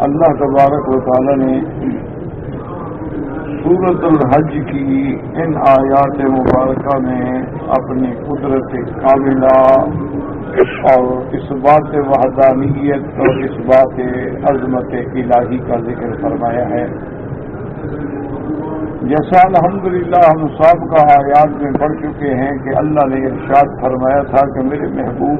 اللہ تبارک و تعالی نے سورۃ الحج کی ان آیات مبارکہ میں اپنی قدرت کاملہ اور اس بات وحدانیت اور اس بات عظمت الہی کا ذکر فرمایا ہے. جیسا الحمدللہ ہم سابقہ آیات میں پڑھ چکے ہیں کہ اللہ نے ارشاد فرمایا تھا کہ میرے محبوب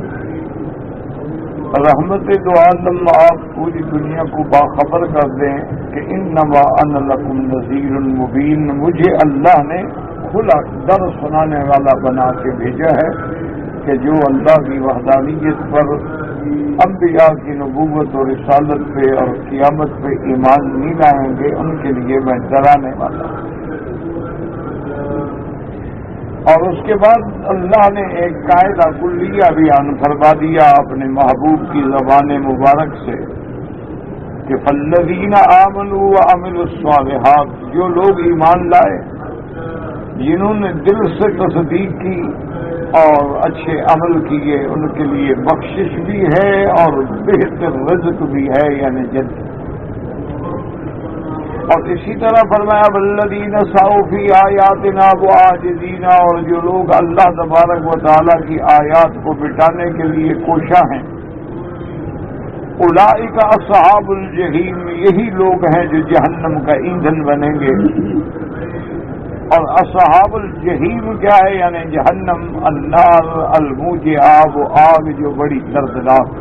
رحمت دو عالم آپ پوری دنیا کو باخبر کر دیں کہ انما انا لکم نذیر مبین، مجھے اللہ نے کھلا ڈر سنانے والا بنا کے بھیجا ہے کہ جو اللہ کی وحدانیت پر، انبیاء کی نبوت اور رسالت پہ اور قیامت پہ ایمان نہیں لائیں گے ان کے لیے میں ڈرانے والا ہوں. اور اس کے بعد اللہ نے ایک قاعدہ کلیہ بیان فرما دیا اپنے محبوب کی زبان مبارک سے کہ فالذین آمنوا وعملوا الصالحات، جو لوگ ایمان لائے، جنہوں نے دل سے تصدیق کی اور اچھے عمل کیے، ان کے لیے بخشش بھی ہے اور بہتر رزق بھی ہے، یعنی جنت. اور اسی طرح فرمایا والذین سعوا فی آیاتنا معاجزین، اور جو لوگ اللہ تبارک و تعالی کی آیات کو مٹانے کے لیے کوشاں ہیں، اولئک اصحاب الجحیم، یہی لوگ ہیں جو جہنم کا ایندھن بنیں گے. اور اصحاب الجحیم کیا ہے؟ یعنی جہنم، النار الموجعہ، وہ آگ جو بڑی دردناک.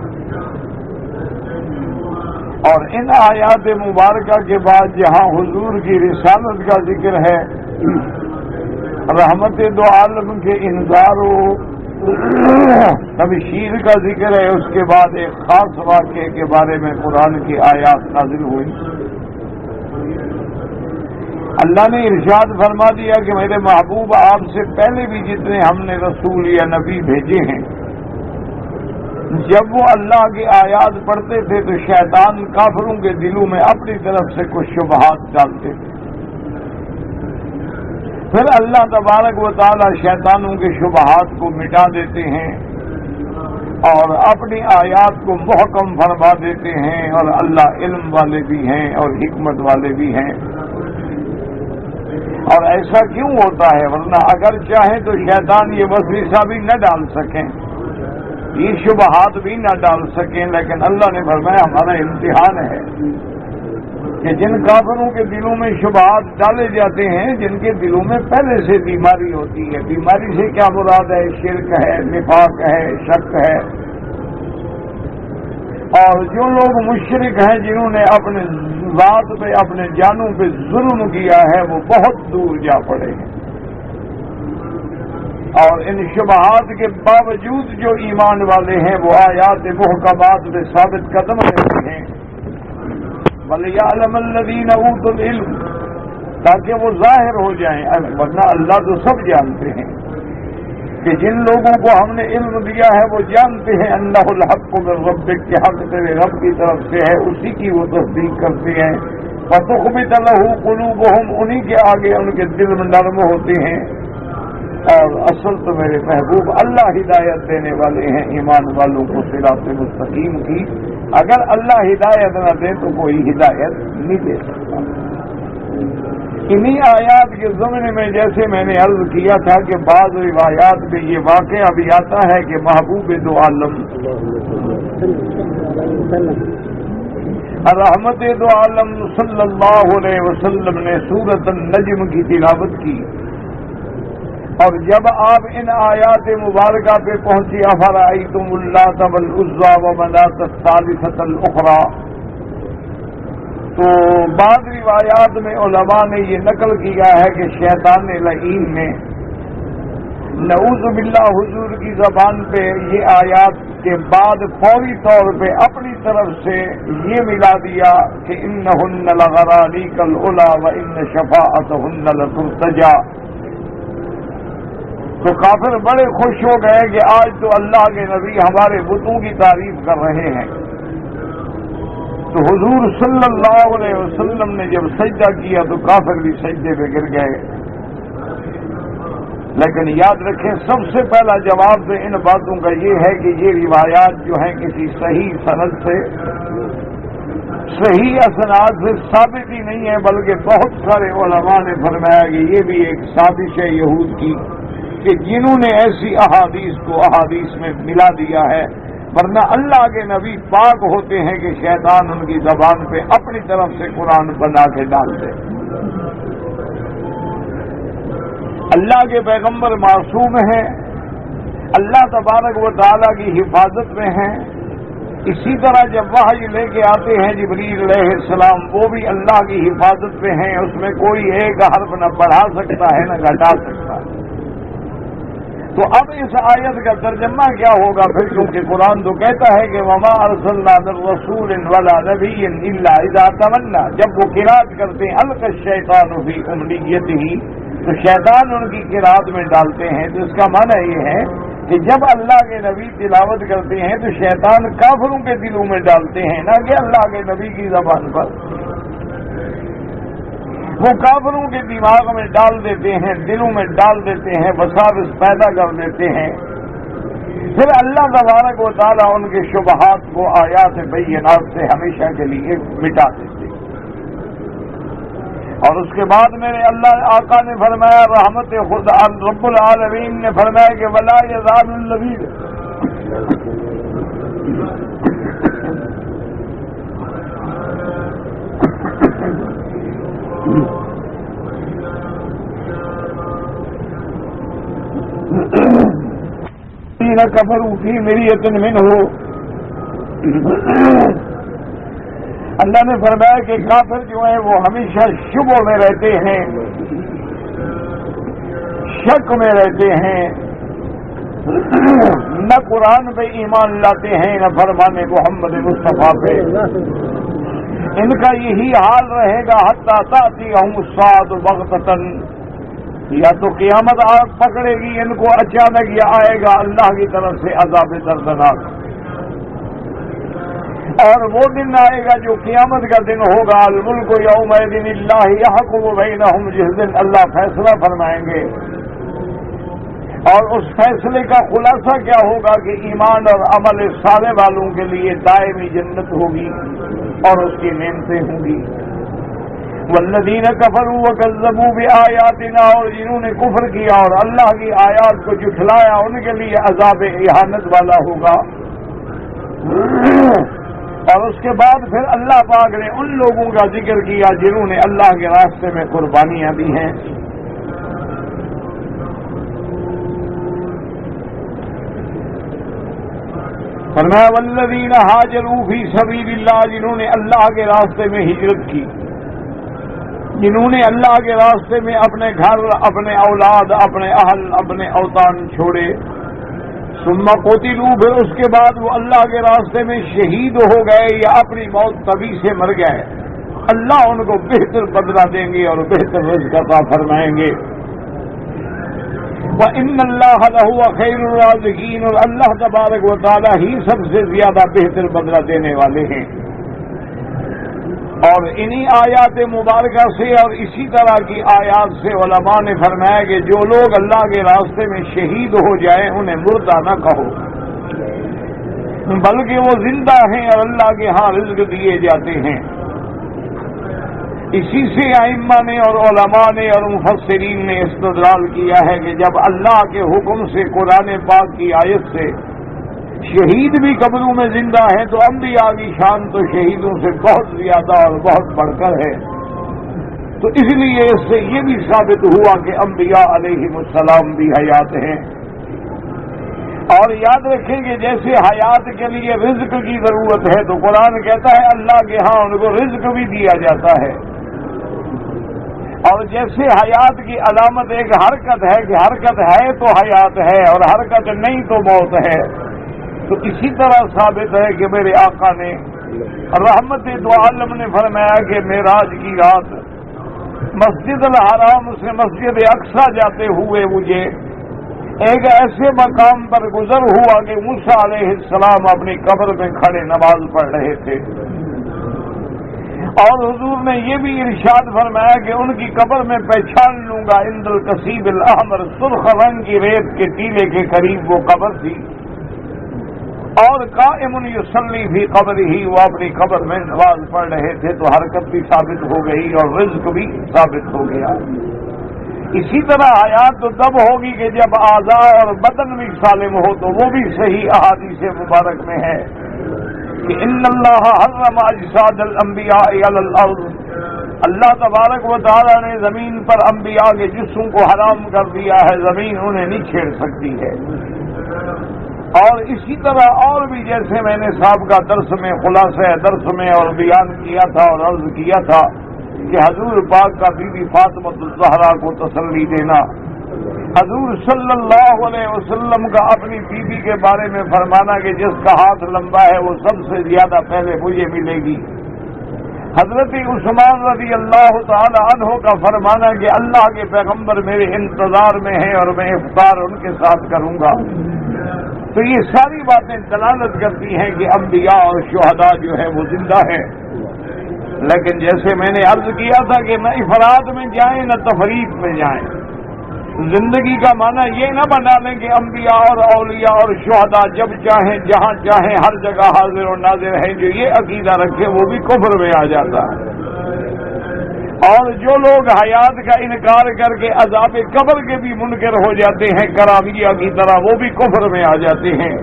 اور ان آیات مبارکہ کے بعد جہاں حضور کی رسالت کا ذکر ہے، رحمت دو عالم کے انذار و تبشیر کا ذکر ہے، اس کے بعد ایک خاص واقعے کے بارے میں قرآن کی آیات نازل ہوئی. اللہ نے ارشاد فرما دیا کہ میرے محبوب آپ سے پہلے بھی جتنے ہم نے رسول یا نبی بھیجے ہیں، جب وہ اللہ کی آیات پڑھتے تھے تو شیطان کافروں کے دلوں میں اپنی طرف سے کچھ شبہات ڈالتے تھے. پھر اللہ تبارک و تعالی شیطانوں کے شبہات کو مٹا دیتے ہیں اور اپنی آیات کو محکم فرما دیتے ہیں. اور اللہ علم والے بھی ہیں اور حکمت والے بھی ہیں. اور ایسا کیوں ہوتا ہے؟ ورنہ اگر چاہیں تو شیطان یہ وسوسہ بھی نہ ڈال سکیں، یہ شبہات بھی نہ ڈال سکیں، لیکن اللہ نے فرمایا ہمارا امتحان ہے کہ جن کافروں کے دلوں میں شبہات ڈالے جاتے ہیں، جن کے دلوں میں پہلے سے بیماری ہوتی ہے. بیماری سے کیا مراد ہے؟ شرک ہے، نفاق ہے، شک ہے. اور جو لوگ مشرک ہیں، جنہوں نے اپنے ذات پہ، اپنے جانوں پہ ظلم کیا ہے، وہ بہت دور جا پڑے ہیں. اور ان شبہات کے باوجود جو ایمان والے ہیں وہ آیات محکمات پہ ثابت قدم رہتے ہیں. وَلِيَعْلَمَ الَّذِينَ أُوتُوا الْعِلْمَ، تاکہ وہ ظاہر ہو جائیں. ورنہ اللہ تو سب جانتے ہیں کہ جن لوگوں کو ہم نے علم دیا ہے وہ جانتے ہیں انہ الحق من ربک، کہ حق تیرے رب کی طرف سے ہے، اسی کی وہ تصدیق کرتے ہیں. فَتُخْبِتَ لَهُ قُلُوبُهُمْ، انہی کے آگے ان کے دل میں نرم ہوتے ہیں. اور اصل تو میرے محبوب اللہ ہدایت دینے والے ہیں ایمان والوں کو صراط مستقیم کی. اگر اللہ ہدایت نہ دے تو کوئی ہدایت نہیں دے سکتا. انہی آیات کے ضمن میں جیسے میں نے عرض کیا تھا کہ بعض روایات میں یہ واقعہ بھی آتا ہے کہ محبوب دو عالم رحمت دو عالم صلی اللہ علیہ وسلم نے سورۃ النجم کی تلاوت کی. اور جب آپ ان آیات مبارکہ پہ پہنچی افرأیتم اللات والعزی ومناۃ الثالثۃ الاخری، تو بعض روایات میں علماء نے یہ نقل کیا ہے کہ شیطان لعین نے نعوذ باللہ حضور کی زبان پہ یہ آیات کے بعد فوری طور پہ اپنی طرف سے یہ ملا دیا کہ انہن لغرانیک العلی وان شفاعتہن لترتجی. تو کافر بڑے خوش ہو گئے کہ آج تو اللہ کے نبی ہمارے بتوں کی تعریف کر رہے ہیں. تو حضور صلی اللہ علیہ وسلم نے جب سجدہ کیا تو کافر بھی سجدے پہ گر گئے. لیکن یاد رکھیں سب سے پہلا جواب تو ان باتوں کا یہ ہے کہ یہ روایات جو ہیں کسی صحیح سند سے صحیح اسناد سے ثابت ہی نہیں ہے، بلکہ بہت سارے علماء نے فرمایا کہ یہ بھی ایک سازش ہے یہود کی کہ جنہوں نے ایسی احادیث کو احادیث میں ملا دیا ہے، ورنہ اللہ کے نبی پاک ہوتے ہیں کہ شیطان ان کی زبان پہ اپنی طرف سے قرآن بنا کے ڈال دے۔ اللہ کے پیغمبر معصوم ہیں، اللہ تبارک و تعالیٰ کی حفاظت میں ہیں۔ اسی طرح جب وحی لے کے آتے ہیں جبریل علیہ السلام، وہ بھی اللہ کی حفاظت میں ہیں، اس میں کوئی ایک حرف نہ بڑھا سکتا ہے نہ گھٹا سکتا ہے۔ تو اب اس آیت کا ترجمہ کیا ہوگا پھر، کیونکہ قرآن تو کہتا ہے کہ وما ارسلنا من رسول ولا نبی الا اذا تمنى، جب وہ قرات کرتے ہیں القى الشیطان فی امنیتہ، تو شیطان ان کی قرات میں ڈالتے ہیں۔ تو اس کا معنی یہ ہے کہ جب اللہ کے نبی تلاوت کرتے ہیں تو شیطان کافروں کے دلوں میں ڈالتے ہیں، نہ کہ اللہ کے نبی کی زبان پر۔ وہ کافروں کے دماغ میں ڈال دیتے ہیں، دلوں میں ڈال دیتے ہیں، وساوس پیدا کر دیتے ہیں۔ پھر اللہ تبارک و تعالیٰ ان کے شبہات کو آیات بینات سے ہمیشہ کے لیے مٹا دیتے ہیں۔ اور اس کے بعد میرے اللہ آقا نے فرمایا، رحمت خدا رب العالمین نے فرمایا کہ ولا یزال الذین کفروا فی مریۃ منہ، اللہ نے فرمایا کہ کافر جو ہیں وہ ہمیشہ شبوں میں رہتے ہیں، شک میں رہتے ہیں، نہ قرآن پہ ایمان لاتے ہیں نہ فرمان محمد مصطفیٰ پہ۔ ان کا یہی حال رہے گا حتی تأتیہم الساعۃ بغتۃ، یا تو قیامت آگ پکڑے گی ان کو اچانک، یا آئے گا اللہ کی طرف سے عذاب دردناک۔ اور وہ دن آئے گا جو قیامت کا دن ہوگا، الملک یومئذ للہ یحکم بینہم، جس دن اللہ فیصلہ فرمائیں گے۔ اور اس فیصلے کا خلاصہ کیا ہوگا کہ ایمان اور عمل صالح والوں کے لیے دائمی جنت ہوگی اور اس کی نعمتیں ہوں گی۔ والذین کفروا وکذبوا بآیاتنا، اور جنہوں نے کفر کیا اور اللہ کی آیات کو جھٹلایا، ان کے لیے عذاب اہانت والا ہوگا۔ اور اس کے بعد پھر اللہ پاک نے ان لوگوں کا ذکر کیا جنہوں نے اللہ کے راستے میں قربانیاں دی ہیں۔ فرمایا والذین ہاجروا فی سبیل اللہ، جنہوں نے اللہ کے راستے میں ہجرت کی، جنہوں نے اللہ کے راستے میں اپنے گھر، اپنے اولاد، اپنے اہل، اپنے اوطان چھوڑے، ثم قتلوا، پھر اس کے بعد وہ اللہ کے راستے میں شہید ہو گئے یا اپنی موت طبی سے مر گئے، اللہ ان کو بہتر بدلہ دیں گے اور بہتر رزق عطا فرمائیں گے۔ وَإِنَّ اللَّهَ لَهُوَ خَيْرُ الرَّازِقِينَ، اور اللہ تبارک و تعالیٰ ہی سب سے زیادہ بہتر بدلہ دینے والے ہیں۔ اور انہی آیات مبارکہ سے اور اسی طرح کی آیات سے علماء نے فرمایا کہ جو لوگ اللہ کے راستے میں شہید ہو جائیں انہیں مردہ نہ کہو، بلکہ وہ زندہ ہیں اور اللہ کے ہاں رزق دیے جاتے ہیں۔ اسی سے ائمہ نے اور علماء نے اور مفسرین نے استدلال کیا ہے کہ جب اللہ کے حکم سے قرآن پاک کی آیت سے شہید بھی قبروں میں زندہ ہیں تو انبیاء کی شان تو شہیدوں سے بہت زیادہ اور بہت بڑھ کر ہے۔ تو اس لیے اس سے یہ بھی ثابت ہوا کہ انبیاء علیہم السلام بھی حیات ہیں۔ اور یاد رکھیں کہ جیسے حیات کے لیے رزق کی ضرورت ہے تو قرآن کہتا ہے اللہ کے ہاں ان کو رزق بھی دیا جاتا ہے، اور جیسے حیات کی علامت ایک حرکت ہے کہ حرکت ہے تو حیات ہے اور حرکت نہیں تو موت ہے، تو اسی طرح ثابت ہے کہ میرے آقا نے رحمت دو عالم نے فرمایا کہ معراج کی رات مسجد الحرام سے مسجد اقصی جاتے ہوئے مجھے ایک ایسے مقام پر گزر ہوا کہ موسیٰ علیہ السلام اپنی قبر میں کھڑے نماز پڑھ رہے تھے، اور حضور نے یہ بھی ارشاد فرمایا کہ ان کی قبر میں پہچان لوں گا، عند القصیب الاحمر، سرخ رنگ کی ریت کے ٹیلے کے قریب وہ قبر تھی، اور قائم یصلی فی قبرہ، وہ اپنی قبر میں نماز پڑھ رہے تھے تو حرکت بھی ثابت ہو گئی اور رزق بھی ثابت ہو گیا۔ اسی طرح حیات تو تب ہوگی کہ جب اعضاء اور بدن بھی سالم ہو، تو وہ بھی صحیح احادیث مبارک میں ہے کہ ان اللہ حرم اجساد الانبیاء علی الارض، اللہ تبارک و تعالی نے زمین پر انبیاء کے جسم کو حرام کر دیا ہے، زمین انہیں نہیں چھیڑ سکتی ہے۔ اور اسی طرح اور بھی جیسے میں نے سابقہ درس میں خلاصہ درس میں اور بیان کیا تھا اور عرض کیا تھا کہ حضور پاک کا بی بی فاطمہ الزہرا کو تسلی دینا، حضور صلی اللہ علیہ وسلم کا اپنی بیوی کے بارے میں فرمانا کہ جس کا ہاتھ لمبا ہے وہ سب سے زیادہ پہلے مجھے ملے گی، حضرت عثمان رضی اللہ تعالی عنہ کا فرمانا کہ اللہ کے پیغمبر میرے انتظار میں ہیں اور میں افطار ان کے ساتھ کروں گا۔ تو یہ ساری باتیں دلالت کرتی ہیں کہ انبیاء اور شہداء جو ہے وہ زندہ ہیں، لیکن جیسے میں نے عرض کیا تھا کہ نہ افراد میں جائیں نہ تفریق میں جائیں، زندگی کا معنی یہ نہ بنا لیں کہ انبیاء اور اولیاء اور شہداء جب چاہیں جہاں چاہیں ہر جگہ حاضر و ناظر ہیں، جو یہ عقیدہ رکھے وہ بھی کفر میں آ جاتا ہے۔ اور جو لوگ حیات کا انکار کر کے عذاب قبر کے بھی منکر ہو جاتے ہیں کرامیہ کی طرح، وہ بھی کفر میں آ جاتے ہیں۔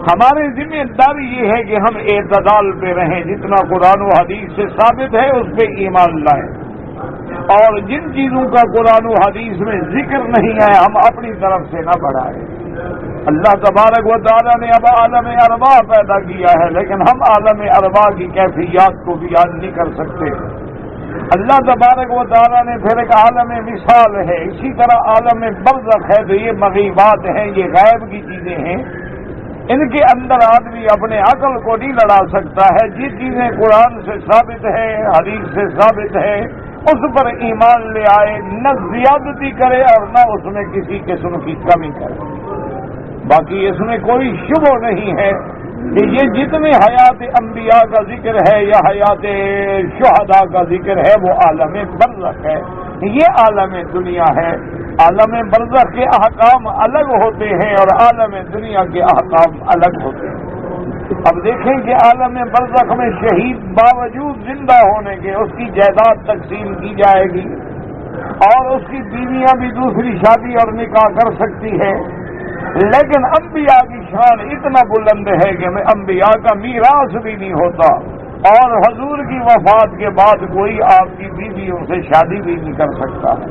ہماری ذمہ داری یہ ہے کہ ہم اعتدال پہ رہیں، جتنا قرآن و حدیث سے ثابت ہے اس پہ ایمان لائیں، اور جن چیزوں کا قرآن و حدیث میں ذکر نہیں ہے ہم اپنی طرف سے نہ بڑھائیں۔ اللہ تبارک و تعالیٰ نے اب عالم ارواح پیدا کیا ہے، لیکن ہم عالم ارواح کی کیفیات کو بیان نہیں کر سکتے۔ اللہ تبارک و تعالیٰ نے پھر ایک عالم مثال ہے، اسی طرح عالم برزخ ہے، تو یہ مغیبات ہیں، یہ غیب کی چیزیں ہیں، ان کے اندر آدمی اپنے عقل کو نہیں لڑا سکتا ہے۔ جی چیزیں قرآن سے ثابت ہیں، حدیث سے ثابت ہیں، اس پر ایمان لے آئے، نہ زیادتی کرے اور نہ اس میں کسی قسم کی کمی کرے۔ باقی اس میں کوئی شبہ نہیں ہے کہ یہ جتنے حیات انبیاء کا ذکر ہے یا حیات شہداء کا ذکر ہے وہ عالم برزخ ہے، یہ عالم دنیا ہے۔ عالم برزخ کے احکام الگ ہوتے ہیں اور عالم دنیا کے احکام الگ ہوتے ہیں۔ اب دیکھیں کہ عالم برزخ میں شہید باوجود زندہ ہونے کے اس کی جائیداد تقسیم کی جائے گی، اور اس کی بیویاں بھی دوسری شادی اور نکاح کر سکتی ہے، لیکن انبیاء کی شان اتنا بلند ہے کہ انبیاء کا میراث بھی نہیں ہوتا، اور حضور کی وفات کے بعد کوئی آپ کی بیویوں سے شادی بھی نہیں کر سکتا ہے۔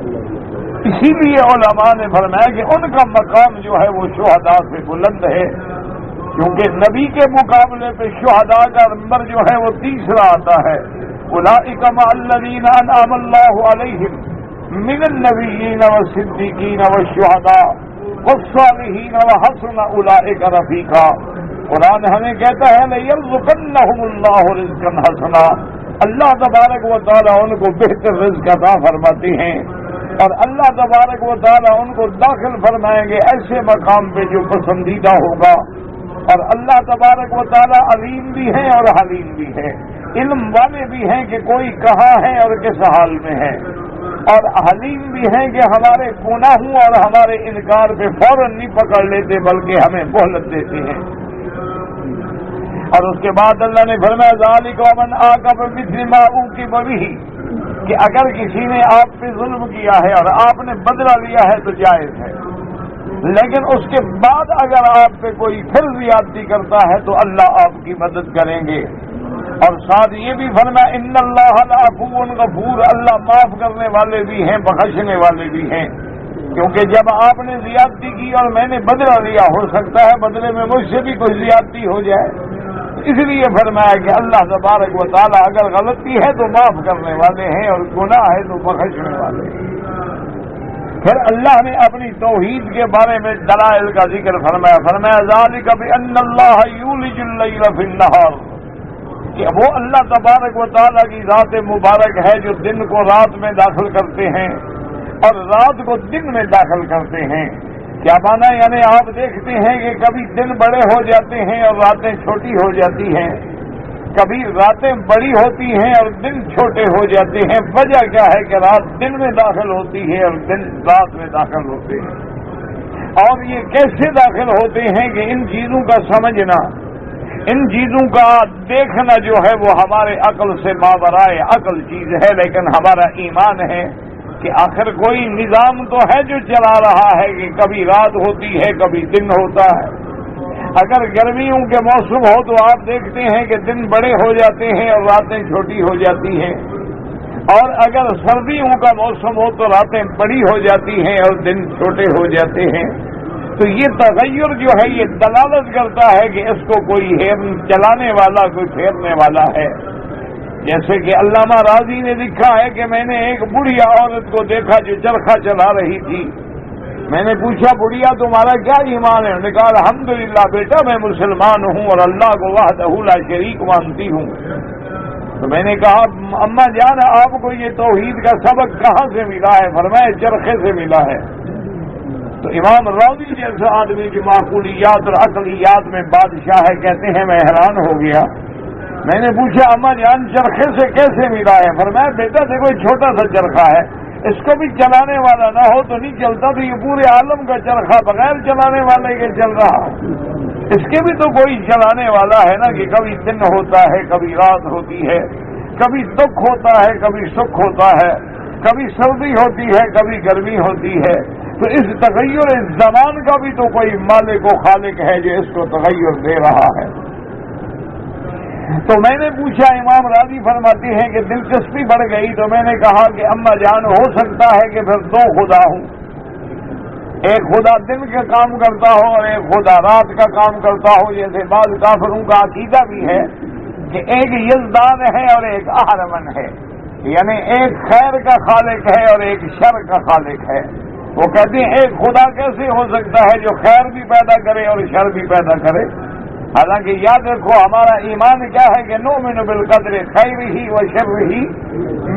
اسی لیے علماء نے فرمایا کہ ان کا مقام جو ہے وہ شہداء سے بلند ہے، کیونکہ نبی کے مقابلے پہ شہداء کا نمبر جو ہے وہ تیسرا آتا ہے۔ اولئک مع الذین انعم اللہ علیہم من النبیین والصدیقین والشہداء والصالحین وحسن اولئک رفیقا۔ قرآن ہمیں کہتا ہے لَيَرْزُقَنَّهُمُ اللَّهُ رِزْقًا حَسَنًا، اللہ تبارک و تعالیٰ ان کو بہتر رزق عطا فرماتے ہیں، اور اللہ تبارک و تعالیٰ ان کو داخل فرمائیں گے ایسے مقام پہ جو پسندیدہ ہوگا۔ اور اللہ تبارک و تعالیٰ علیم بھی ہیں اور حلیم بھی ہیں، علم والے بھی ہیں کہ کوئی کہاں ہے اور کس حال میں ہے، اور حلیم بھی ہیں کہ ہمارے گناہوں اور ہمارے انکار پہ فوراً نہیں پکڑ لیتے بلکہ ہمیں مہلت دیتے ہیں۔ اور اس کے بعد اللہ نے فرمایا ذالک ومن عاقب بمثل ما عوقب بہ، کہ اگر کسی نے آپ پہ ظلم کیا ہے اور آپ نے بدلہ لیا ہے تو جائز ہے، لیکن اس کے بعد اگر آپ پہ کوئی پھر زیادتی کرتا ہے تو اللہ آپ کی مدد کریں گے۔ اور ساتھ یہ بھی فرمایا ان اللہ لعفو غفور، اللہ معاف کرنے والے بھی ہیں بخشنے والے بھی ہیں، کیونکہ جب آپ نے زیادتی کی اور میں نے بدلہ لیا، ہو سکتا ہے بدلے میں مجھ سے بھی کوئی زیادتی ہو جائے، اس لیے فرمایا کہ اللہ تبارک و تعالیٰ اگر غلطی ہے تو معاف کرنے والے ہیں اور گناہ ہے تو بخشنے والے ہیں۔ پھر اللہ نے اپنی توحید کے بارے میں دلائل کا ذکر فرمایا ذالک بان اللہ یولج اللیل فی النہار، کہ وہ اللہ تبارک و تعالیٰ کی ذات مبارک ہے جو دن کو رات میں داخل کرتے ہیں اور رات کو دن میں داخل کرتے ہیں۔ کیا مانا؟ یعنی آپ دیکھتے ہیں کہ کبھی دن بڑے ہو جاتے ہیں اور راتیں چھوٹی ہو جاتی ہیں، کبھی راتیں بڑی ہوتی ہیں اور دن چھوٹے ہو جاتے ہیں۔ وجہ کیا ہے کہ رات دن میں داخل ہوتی ہے اور دن رات میں داخل ہوتے ہیں۔ اور یہ کیسے داخل ہوتے ہیں کہ ان چیزوں کا سمجھنا، ان چیزوں کا دیکھنا جو ہے وہ ہمارے عقل سے ماورائے عقل چیز ہے، لیکن ہمارا ایمان ہے کہ آخر کوئی نظام تو ہے جو چلا رہا ہے کہ کبھی رات ہوتی ہے کبھی دن ہوتا ہے۔ اگر گرمیوں کے موسم ہو تو آپ دیکھتے ہیں کہ دن بڑے ہو جاتے ہیں اور راتیں چھوٹی ہو جاتی ہیں، اور اگر سردیوں کا موسم ہو تو راتیں بڑی ہو جاتی ہیں اور دن چھوٹے ہو جاتے ہیں۔ تو یہ تغیر جو ہے یہ دلالت کرتا ہے کہ اس کو کوئی چلانے والا، کوئی پھیرنے والا ہے۔ جیسے کہ علامہ راضی نے لکھا ہے کہ میں نے ایک بڑھیا عورت کو دیکھا جو چرخا چلا رہی تھی۔ میں نے پوچھا بڑھیا تمہارا کیا ایمان ہے؟ انہوں نے کہا الحمدللہ بیٹا میں مسلمان ہوں اور اللہ کو وحدہ لا شریک مانتی ہوں۔ تو میں نے کہا اماں جان آپ کو یہ توحید کا سبق کہاں سے ملا ہے؟ فرمایا چرخے سے ملا ہے۔ تو امام راضی جیسا آدمی جو معقولیات اور عقلیات میں بادشاہ ہے کہتے ہیں میں حیران ہو گیا۔ میں نے پوچھا اماں جان چرخے سے کیسے ملا ہے؟ فرمایا بیٹا دیکھو چھوٹا سا چرخا ہے، اس کو بھی چلانے والا نہ ہو تو نہیں چلتا، تو یہ پورے عالم کا چرخا بغیر چلانے والے کے چل رہا، اس کے بھی تو کوئی چلانے والا ہے نا، کہ کبھی دن ہوتا ہے کبھی رات ہوتی ہے، کبھی دکھ ہوتا ہے کبھی سکھ ہوتا ہے، کبھی سردی ہوتی ہے کبھی گرمی ہوتی ہے۔ تو اس تغیر اس زمان کا بھی تو کوئی مالک و خالق ہے جو اس کو تغیر دے رہا ہے۔ تو میں نے پوچھا امام راضی فرماتے ہیں کہ دلچسپی بڑھ گئی، تو میں نے کہا کہ اماں جان ہو سکتا ہے کہ پھر دو خدا ہوں، ایک خدا دن کا کام کرتا ہو اور ایک خدا رات کا کام کرتا ہو، جیسے بعض کافروں کا عقیدہ بھی ہے کہ ایک یزدان ہے اور ایک اہرمن ہے، یعنی ایک خیر کا خالق ہے اور ایک شر کا خالق ہے۔ وہ کہتے ہیں ایک خدا کیسے ہو سکتا ہے جو خیر بھی پیدا کرے اور شر بھی پیدا کرے؟ حالانکہ یاد رکھو ہمارا ایمان کیا ہے کہ نؤمن بالقدر خیرہ و شرہ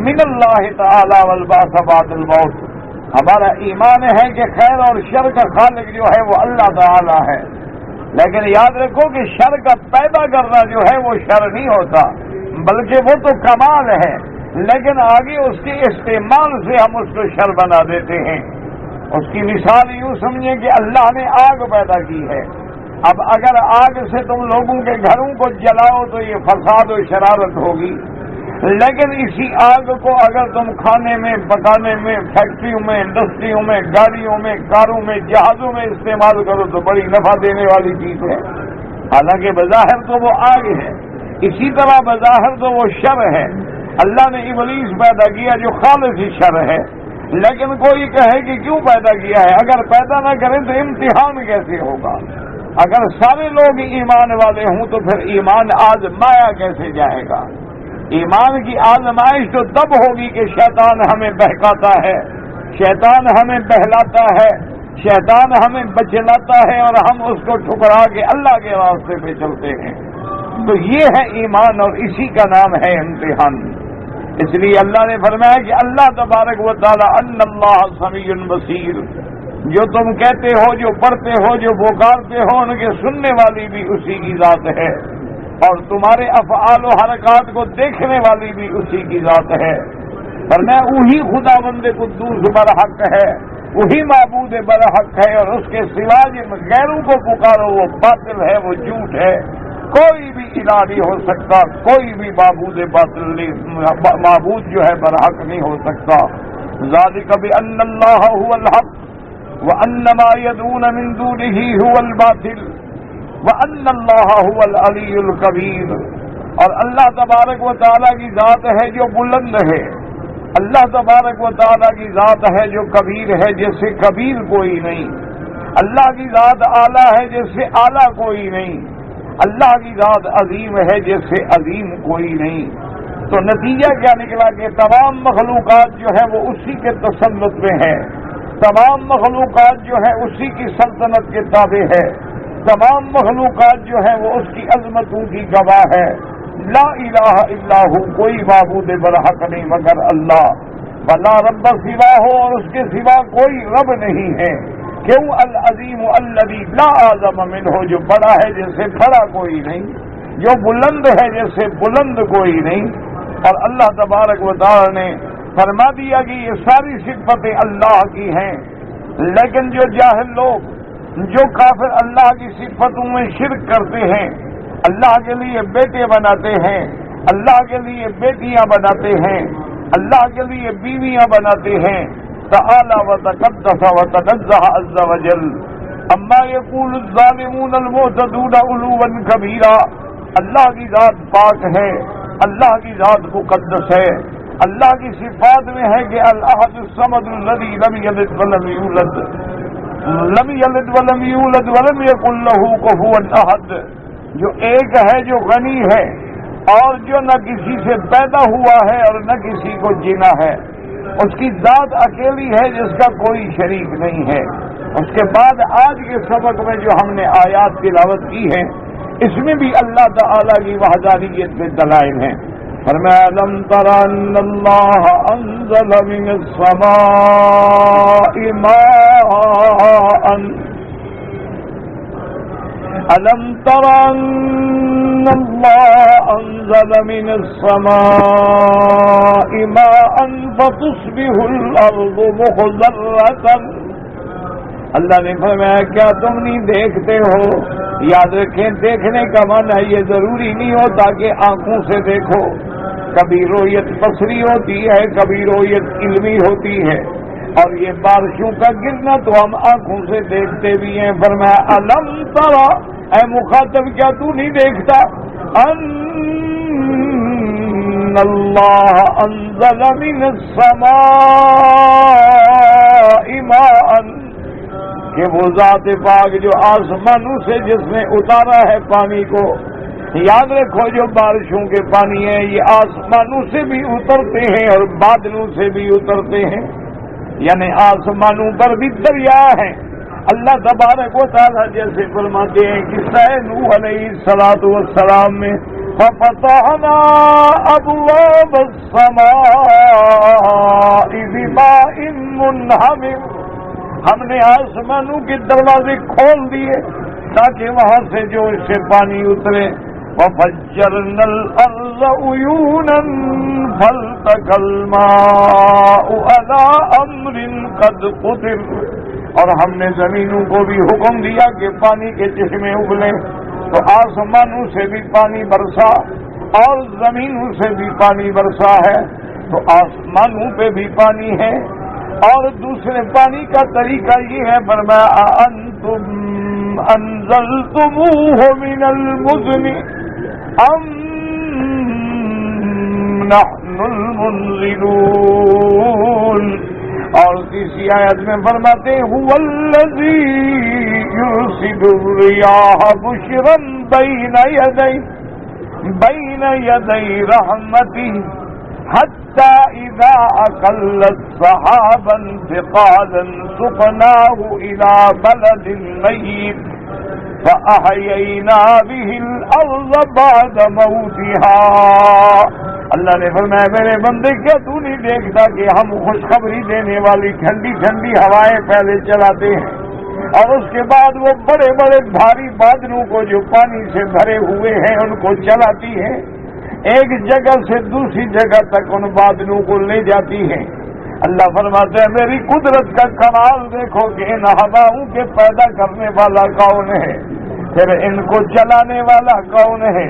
من اللہ تعالی والبعث بعد الموت۔ ہمارا ایمان ہے کہ خیر اور شر کا خالق جو ہے وہ اللہ تعالی ہے، لیکن یاد رکھو کہ شر کا پیدا کرنا جو ہے وہ شر نہیں ہوتا، بلکہ وہ تو کمال ہے، لیکن آگے اس کے استعمال سے ہم اس کو شر بنا دیتے ہیں۔ اس کی مثال یوں سمجھیں کہ اللہ نے آگ پیدا کی ہے، اب اگر آگ سے تم لوگوں کے گھروں کو جلاؤ تو یہ فساد و شرارت ہوگی، لیکن اسی آگ کو اگر تم کھانے میں، پکانے میں، فیکٹریوں میں، انڈسٹریوں میں، گاڑیوں میں، کاروں میں، جہازوں میں استعمال کرو تو بڑی نفع دینے والی چیز ہے، حالانکہ بظاہر تو وہ آگ ہے۔ اسی طرح بظاہر تو وہ شر ہے۔ اللہ نے ابلیس پیدا کیا جو خالص ہی شر ہے، لیکن کوئی کہے کہ کیوں پیدا کیا ہے؟ اگر پیدا نہ کریں تو امتحان کیسے ہوگا؟ اگر سارے لوگ ایمان والے ہوں تو پھر ایمان آزمایا کیسے جائے گا؟ ایمان کی آزمائش تو تب ہوگی کہ شیطان ہمیں بہکاتا ہے، شیطان ہمیں بہلاتا ہے، شیطان ہمیں بچلاتا ہے اور ہم اس کو ٹھکرا کے اللہ کے راستے پہ چلتے ہیں۔ تو یہ ہے ایمان اور اسی کا نام ہے امتحان۔ اس لیے اللہ نے فرمایا کہ اللہ تبارک و تعالی ان اللہ سمیع بصیر، جو تم کہتے ہو، جو پڑھتے ہو، جو پکارتے ہو، ان کے سننے والی بھی اسی کی ذات ہے، اور تمہارے افعال و حرکات کو دیکھنے والی بھی اسی کی ذات ہے۔ فرمایا وہی خداوند قدوس برحق ہے، وہی معبود برحق ہے، اور اس کے سوا جن غیروں کو پکارو وہ باطل ہے، وہ جھوٹ ہے۔ کوئی بھی الہ نہیں ہو سکتا، کوئی بھی معبود باطل نہیں، معبود جو ہے برحق نہیں ہو سکتا۔ ذالک بأن اللہ هو الحق وأن ما يدعون من دونه هو الباطل وأن الله هو العلی الکبیر۔ اور اللہ تبارک و تعالیٰ کی ذات ہے جو بلند ہے، اللہ تبارک و تعالیٰ کی ذات ہے جو کبیر ہے جس سے کبیر کوئی نہیں، اللہ کی ذات اعلیٰ ہے جس سے اعلیٰ کوئی نہیں، اللہ کی ذات عظیم ہے جس سے عظیم کوئی نہیں۔ تو نتیجہ کیا نکلا کہ تمام مخلوقات جو ہے وہ اسی کے تسلط میں ہے، تمام مخلوقات جو ہے اسی کی سلطنت کے تابع ہے، تمام مخلوقات جو ہے وہ اس کی عظمتوں کی گواہ ہے۔ لا الہ الا ہو، کوئی معبود برحق نہیں مگر اللہ، ولا رب سوا ہو، اور اس کے سوا کوئی رب نہیں ہے۔ کیوں؟ العظیم الذی لا اعظم منہ، جو بڑا ہے جس سے بڑا کوئی نہیں، جو بلند ہے جس سے بلند کوئی نہیں۔ اور اللہ تبارک و تعالی نے فرما دیا کہ یہ ساری صفتیں اللہ کی ہیں، لیکن جو جاہل لوگ جو کافر اللہ کی صفتوں میں شرک کرتے ہیں، اللہ کے لیے بیٹے بناتے ہیں، اللہ کے لیے بیٹیاں بناتے ہیں، اللہ کے لیے بیویاں بناتے ہیں، تعالی و تقدس و تنزہ عز وجل اما یقول الظالمون المعتدون علوا کبیرا۔ اللہ کی ذات پاک ہے، اللہ کی ذات مقدس ہے، اللہ کی صفات میں ہے کہ الاحد الصمد الذی لم یلد ولم یولد ولم یکن لہ کفوا احد، جو ایک ہے، جو غنی ہے اور جو نہ کسی سے پیدا ہوا ہے اور نہ کسی کو جنا ہے، اس کی ذات اکیلی ہے جس کا کوئی شریک نہیں ہے۔ اس کے بعد آج کے سبق میں جو ہم نے آیات تلاوت کی ہے، اس میں بھی اللہ تعالی کی وحدانیت کے دلائل ہیں۔ فرمایا الم تر ان اللہ انزل من السماء ماء، الم تر ان اللہ انزل من السماء ماء فتصبح الارض مخضرۃ۔ اللہ نے فرمایا کیا تم نہیں دیکھتے ہو؟ یاد رکھیں، دیکھنے کا معنی یہ ضروری نہیں ہوتا کہ آنکھوں سے دیکھو، کبھی رؤیت بصری ہوتی ہے، کبھی رؤیت علمی ہوتی ہے، اور یہ بارشوں کا گرنا تو ہم آنکھوں سے دیکھتے بھی ہیں۔ فرمایا الم ترى، اے مخاطب کیا تو نہیں دیکھتا؟ ان اللہ انزل من السماء ماء، کہ وہ ذات پاک جو آسمانوں سے جس نے اتارا ہے پانی کو۔ یاد رکھو جو بارشوں کے پانی ہیں یہ آسمانوں سے بھی اترتے ہیں اور بادلوں سے بھی اترتے ہیں، یعنی آسمانوں پر بھی دریا ہیں۔ اللہ تبارک و تعالیٰ جیسے فرماتے ہیں قصہ نوح علیہ السلام میں فَفَتَحْنَا أَبْوَابَ السَّمَاءِ بِمَاءٍ مُنْهَمِرٍ، ہم نے آسمانوں کے دروازے کھول دیے تاکہ وہاں سے جو اس سے پانی اترے۔ وَفَجَّرْنَا الْأَرْضَ عُيُونًا فَالْتَقَى الْمَاءُ عَلَىٰ أَمْرٍ قَدْ قُدِرَ، اور ہم نے زمینوں کو بھی حکم دیا کہ پانی کے چشمے اگلیں، تو آسمانوں سے بھی پانی برسا اور زمینوں سے بھی پانی برسا ہے، تو آسمانوں پہ بھی پانی ہے۔ اور دوسرے پانی کا طریقہ یہ ہے، فرمایا انتم انزلتموہ من المزن ام نحن المنزلون، اور تیسری آیت میں فرماتے ہیں هو الذی یرسل الرياح بشرا بین یدی رحمته حتى إذا أقلت سحابا ثقالا سقناه إلى بلد ميت فأحيينا به الأرض بعد موتها۔ اللہ نے فرمایا میرے بندے کیا تو نہیں دیکھتا کہ ہم خوشخبری دینے والی ٹھنڈی ٹھنڈی ہوائیں پہلے چلاتے ہیں اور اس کے بعد وہ بڑے بڑے بھاری بادلوں کو جو پانی سے بھرے ہوئے ہیں ان کو چلاتی ہیں، ایک جگہ سے دوسری جگہ تک ان بادلوں کو لے جاتی ہے۔ اللہ فرماتا ہے میری قدرت کا کمال دیکھو کہ ان ہواؤں کے پیدا کرنے والا کون ہے، پھر ان کو چلانے والا کون ہے،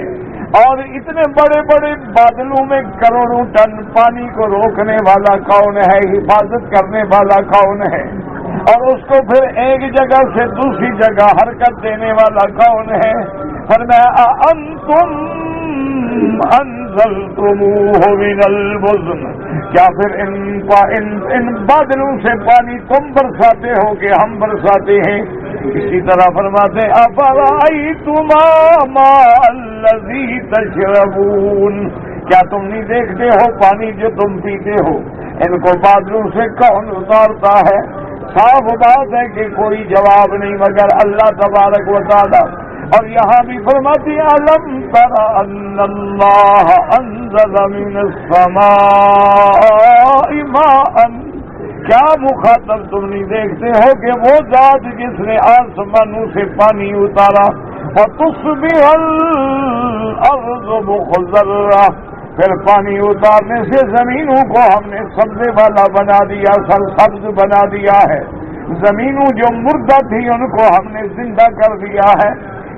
اور اتنے بڑے بڑے بادلوں میں کروڑوں ٹن پانی کو روکنے والا کون ہے، حفاظت کرنے والا کون ہے، اور اس کو پھر ایک جگہ سے دوسری جگہ حرکت دینے والا کون ہے۔ فرمایا انتم انزلتموہ من المزن، کیا پھر ان بادلوں سے پانی تم برساتے ہو کہ ہم برساتے ہیں؟ اسی طرح فرماتے افرأیتم ماء الذی تشربون، کیا تم نہیں دیکھتے ہو پانی جو تم پیتے ہو ان کو بادلوں سے کون اتارتا ہے؟ صاف بات ہے کہ کوئی جواب نہیں مگر اللہ تبارک و تعالی۔ اور یہاں بھی فرماتی الم تر ان اللہ انزل من السماء ماء، کیا مخاطب تم نہیں دیکھتے ہو کہ وہ ذات جس نے آسمانوں سے پانی اتارا، فتصبح الارض مخضرہ، پھر پانی اتارنے سے زمینوں کو ہم نے سبزے والا بنا دیا، سرسبز بنا دیا ہے، زمینوں جو مردہ تھی ان کو ہم نے زندہ کر دیا ہے.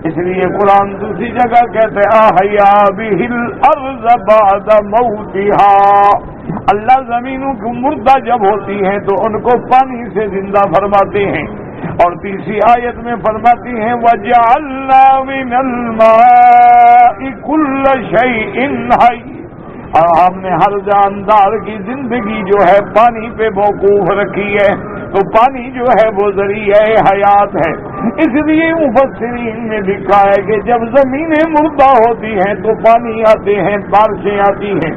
اس لیے قرآن دوسری جگہ کہتے احیا بہ الارض بعد موتها. اللہ زمینوں کی مردہ جب ہوتی ہیں تو ان کو پانی سے زندہ فرماتے ہیں. اور تیسری آیت میں فرماتی ہیں وَجَعَلْنَا مِنَ الْمَاءِ كُلَّ شَيْءٍ حَيٍّ. اور ہم نے ہر جاندار کی زندگی جو ہے پانی پہ موقوف رکھی ہے. تو پانی جو ہے وہ ذریعہ حیات ہے. اس لیے مفسرین نے لکھا ہے کہ جب زمینیں مردہ ہوتی ہیں تو پانی آتے ہیں, بارشیں آتی ہیں.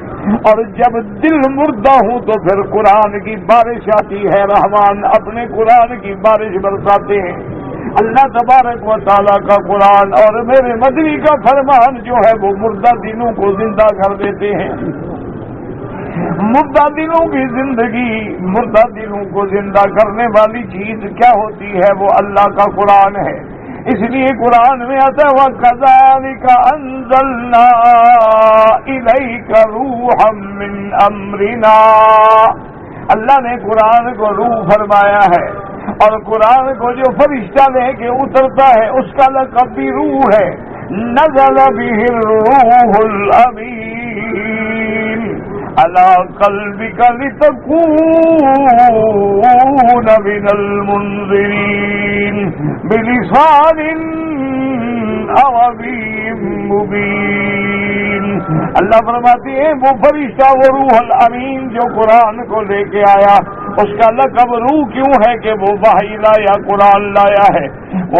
اور جب دل مردہ ہوں تو پھر قرآن کی بارش آتی ہے. رحمان اپنے قرآن کی بارش برساتے ہیں. اللہ تبارک و تعالیٰ کا قرآن اور میرے مدنی کا فرمان جو ہے وہ مردہ دلوں کو زندہ کر دیتے ہیں. مردہ دلوں کی زندگی, مردہ دلوں کو زندہ کرنے والی چیز کیا ہوتی ہے؟ وہ اللہ کا قرآن ہے. اس لیے قرآن میں آتا ہے وَكَذَلِكَ أَنزَلْنَا إِلَيْكَ رُوحًا مِّنْ أَمْرِنَا. اللہ نے قرآن کو روح فرمایا ہے. اور قرآن کو جو فرشتہ لے کے اترتا ہے اس کا لقب بھی روح ہے. نزل به الروح الامین علی قلبک لتکون من المنذرین بلسان عربی مبین. اللہ فرماتی ہے وہ فرشتہ وہ روح الامین جو قرآن کو لے کے آیا, اس کا لقب روح کیوں ہے کہ وہ وحی لایا, قرآن لایا ہے.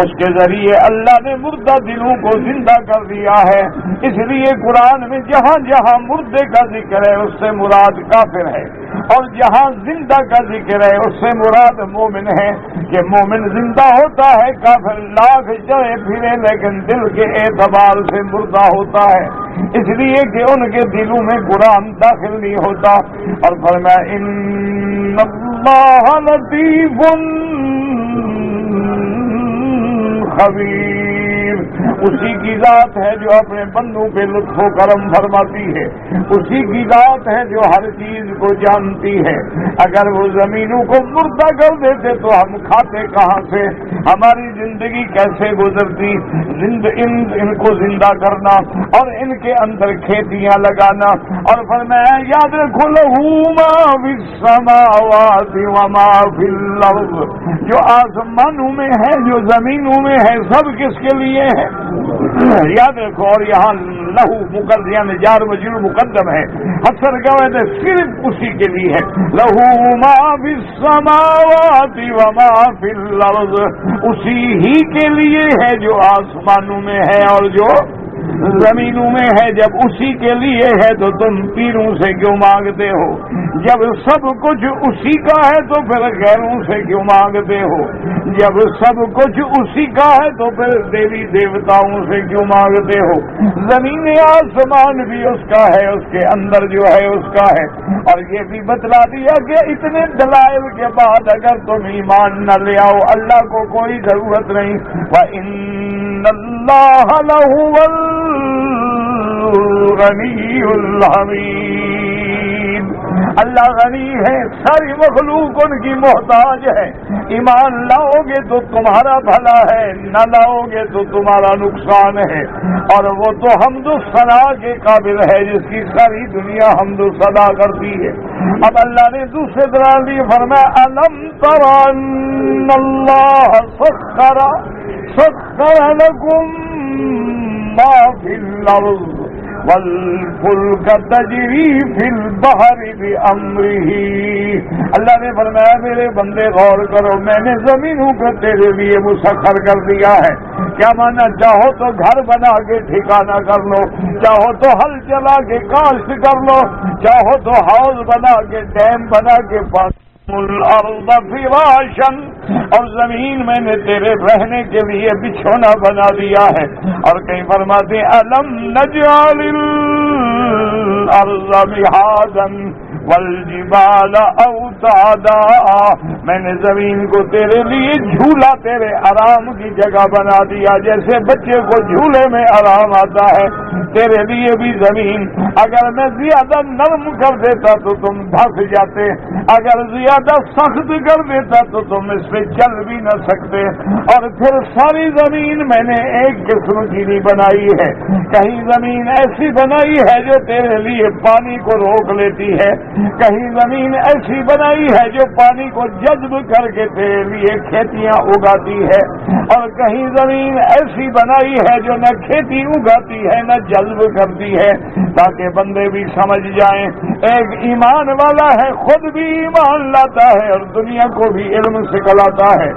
اس کے ذریعے اللہ نے مردہ دلوں کو زندہ کر دیا ہے. اس لیے قرآن میں جہاں جہاں مردے کا ذکر ہے اس سے مراد کافر ہے, اور جہاں زندہ کا ذکر ہے اس سے مراد مومن ہے. کہ مومن زندہ ہوتا ہے, کافر لاکھ چلے پھرے لیکن دل کے اعتبار سے مردہ ہوتا ہے. اس لیے کہ ان کے دلوں میں قرآن داخل نہیں ہوتا. اور فرمایا ان اللہ لطیف خبیر. اسی کی ذات ہے جو اپنے بندوں پہ لطف و کرم فرماتی ہے. اسی کی ذات ہے جو ہر چیز کو جانتی ہے. اگر وہ زمینوں کو مردہ کر دیتے تو ہم کھاتے کہاں سے, ہماری زندگی کیسے گزرتی. ان کو زندہ کرنا اور ان کے اندر کھیتیاں لگانا. اور فرمایا یاد رکھو لہو ما فی السماوات وما فی الارض. جو آسمانوں میں ہے جو زمینوں میں ہے سب کس کے لیے ہے؟ یاد رکھو. اور یہاں لہو مقدم یعنی جار مجرور مقدم ہے. اکثر کہتے ہیں صرف اسی کے لیے ہے. لہو ما فی السماوات وما فی الارض. اسی ہی کے لیے ہے جو آسمانوں میں ہے اور جو زمینوں میں ہے. جب اسی کے لیے ہے تو تم پیروں سے کیوں مانگتے ہو؟ جب سب کچھ اسی کا ہے تو پھر غیروں سے کیوں مانگتے ہو؟ جب سب کچھ اسی کا ہے تو پھر دیوی دیوتاؤں سے کیوں مانگتے ہو؟ زمین آسمان بھی اس کا ہے, اس کے اندر جو ہے اس کا ہے. اور یہ بھی بتلا دیا کہ اتنے دلائل کے بعد اگر تم ایمان نہ لے آؤ اللہ کو کوئی ضرورت نہیں. وَإِنَّ اللَّهَ لَهُوَ الغنی الحمید. اللہ غنی ہے, ساری مخلوق ان کی محتاج ہے. ایمان لاؤ گے تو تمہارا بھلا ہے, نہ لاؤ گے تو تمہارا نقصان ہے. اور وہ تو حمد و ثنا کے قابل ہے جس کی ساری دنیا حمد و ثنا کرتی ہے. اب اللہ نے دوسرے طرح بھی فرمایا الم تر ان اللہ سخر لکم ما فی الارض والفلک تجری فی البحر بامرہ. اللہ نے فرمایا میرے بندے غور کرو, میں نے زمینوں کو تیرے لیے مسخر کر دیا ہے. کیا مانا؟ چاہو تو گھر بنا کے ٹھکانہ کر لو, چاہو تو ہل چلا کے کاشت کر لو, چاہو تو ہاؤس بنا کے ڈیم بنا کے الارض فراشا. اور زمین میں نے تیرے رہنے کے لیے بچھونا بنا دیا ہے. اور کہیں فرماتے الم نجعل الارض مہادا والجبال اوتادا، میں نے زمین کو تیرے لیے جھولا تیرے آرام کی جگہ بنا دیا، جیسے بچے کو جھولے میں آرام آتا ہے تیرے لیے بھی زمین اگر میں زیادہ نرم کر دیتا تو تم دھس جاتے، اگر زیادہ سخت کر دیتا تو تم اس پہ چل بھی نہ سکتے۔ اور پھر ساری زمین میں نے ایک قسم کی نہیں بنائی ہے، کہیں زمین ایسی بنائی ہے جو تیرے لیے پانی کو روک لیتی ہے، کہیں زمین ایسی بنائی ہے جو پانی کو جذب کر کے تیرے لیے کھیتیاں اگاتی ہے، اور کہیں زمین ایسی بنائی ہے جو نہ کھیتی اگاتی ہے نہ جذب کرتی ہے، تاکہ بندے بھی سمجھ جائیں ایک ایمان والا ہے خود بھی ایمان لاتا ہے اور دنیا کو بھی علم سکھلاتا ہے،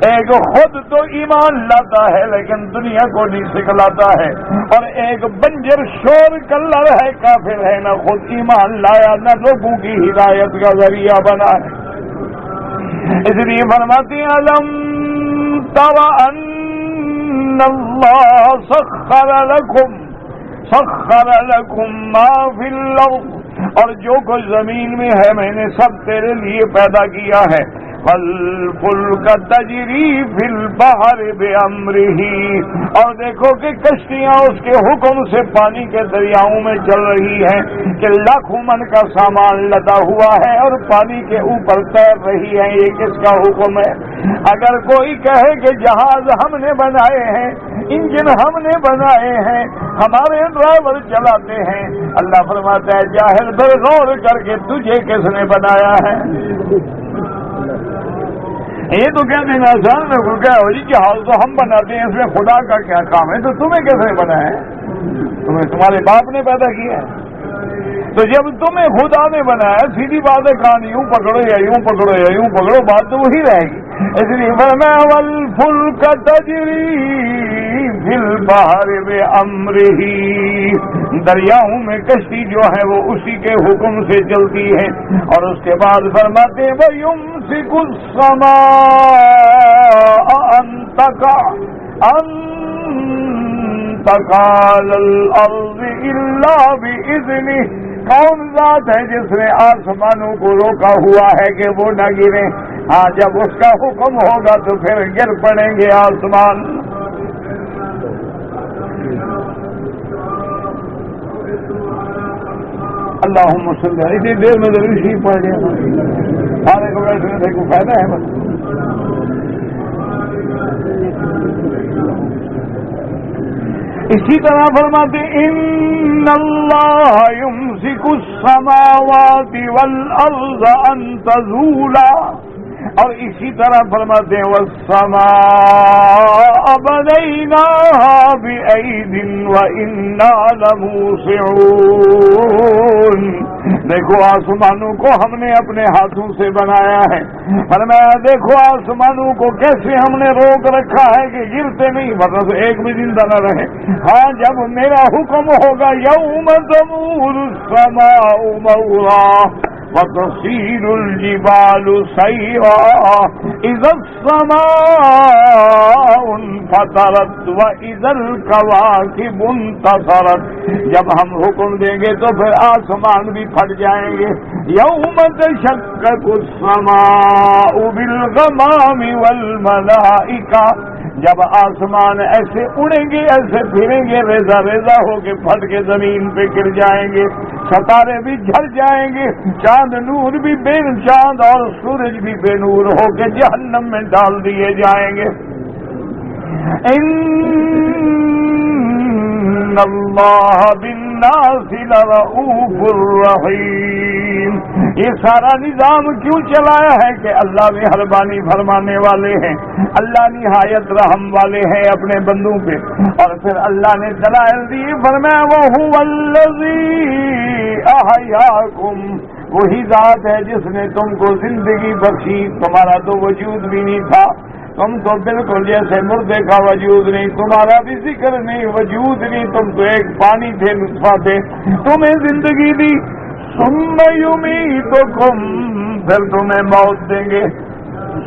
ایک خود تو ایمان لاتا ہے لیکن دنیا کو نہیں سکھلاتا ہے، اور ایک بنجر شور کلر ہے، کافر ہے، نہ خود ایمان لایا نہ لوگوں کی ہدایت کا ذریعہ بنا ہے۔ اس لیے فرماتے ہیں الم تر ان اللہ سخر لکم ما فی الارض، اور جو کچھ زمین میں ہے میں نے سب تیرے لیے پیدا کیا ہے، والفلک تجری فی البحر بامرہ، اور دیکھو کہ کشتیاں اس کے حکم سے پانی کے دریاؤں میں چل رہی ہیں کہ لاکھوں من کا سامان لدا ہوا ہے اور پانی کے اوپر تیر رہی ہے، یہ کس کا حکم ہے؟ اگر کوئی کہے کہ جہاز ہم نے بنائے ہیں، انجن ہم نے بنائے ہیں، ہمارے ڈرائیور چلاتے ہیں، اللہ فرماتا ہے جاہل پر غور کر کے تجھے کس نے بنایا ہے؟ یہ تو کہتے ہیں آسان میں کو کیا ہو جی جہاز تو ہم بناتے ہیں، اس میں خدا کا کیا کام ہے؟ تو تمہیں کیسے بنایا ہے؟ تمہیں تمہارے باپ نے پیدا کیا ہے، تو جب تمہیں خدا نے بنایا سیدھی بات ہے کان یوں پکڑو یا یوں پکڑو یا یوں پکڑو، بات تو وہی رہے گی۔ اس لیے فرمایا والفلک تجری فی البحر بامرہ، دریاؤں میں کشتی جو ہے وہ اسی کے حکم سے چلتی ہے، اور اس کے بعد فرماتے ہیں وَيُمْسِكُ السَّمَاءَ أَن تَقَعَ عَلَى الْأَرْضِ إِلَّا بِإِذْنِهِ، کون ذات ہے جس نے آسمانوں کو روکا ہوا ہے کہ وہ نہ گریں؟ ہاں جب اس کا حکم ہوگا تو پھر گر پڑیں گے آسمان۔ اللہم صلی اللہ، اتنی دیر میں ضرور شریف پڑھ گیا، سارے کو بیٹھنے سے کوئی فائدہ ہے بس۔ اسی طرح فرماتے ان اللہ یمسک السماوات والارض ان تزولا، اور اسی طرح فرماتے ہیں والسماء بنیناها بأید وإنا لموسعون، دیکھو آسمانوں کو ہم نے اپنے ہاتھوں سے بنایا ہے، فرمایا دیکھو آسمانوں کو کیسے ہم نے روک رکھا ہے کہ گرتے نہیں، مطلب ایک بھی زندہ نہ رہے۔ ہاں جب میرا حکم ہوگا یوم تمور السماء مورا وتصیر الجبال سیرا اذا السماء انفطرت واذا الکواکب انتصرت، جب ہم حکم دیں گے تو پھر آسمان بھی پھٹ جائیں گے۔ یوم تشقق السماء بالغمام والملائکہ، جب آسمان ایسے اڑیں گے ایسے پھریں گے ریزہ ریزہ ہو کے پھٹ کے زمین پہ گر جائیں گے، ستارے بھی جھڑ جائیں گے، چاند نور بھی بے چاند اور سورج بھی بے نور ہو کے جہنم میں ڈال دیے جائیں گے۔ ان اللہ بالناس لرؤوف الرحیم، یہ سارا نظام کیوں چلایا ہے کہ اللہ مہربانی فرمانے والے ہیں، اللہ نہایت رحم والے ہیں اپنے بندوں پہ۔ اور پھر اللہ نے دلائل دی، فرمایا وَهُوَ الَّذِي أَحْيَاكُمْ، وہی ذات ہے جس نے تم کو زندگی بخشی، تمہارا تو وجود بھی نہیں تھا، تم تو بالکل جیسے مردے کا وجود نہیں، تمہارا بھی ذکر نہیں، وجود نہیں، تم تو ایک پانی تھے، نطفہ تھے، تمہیں زندگی دی، ثم یمیتکم، پھر تمہیں موت دیں گے،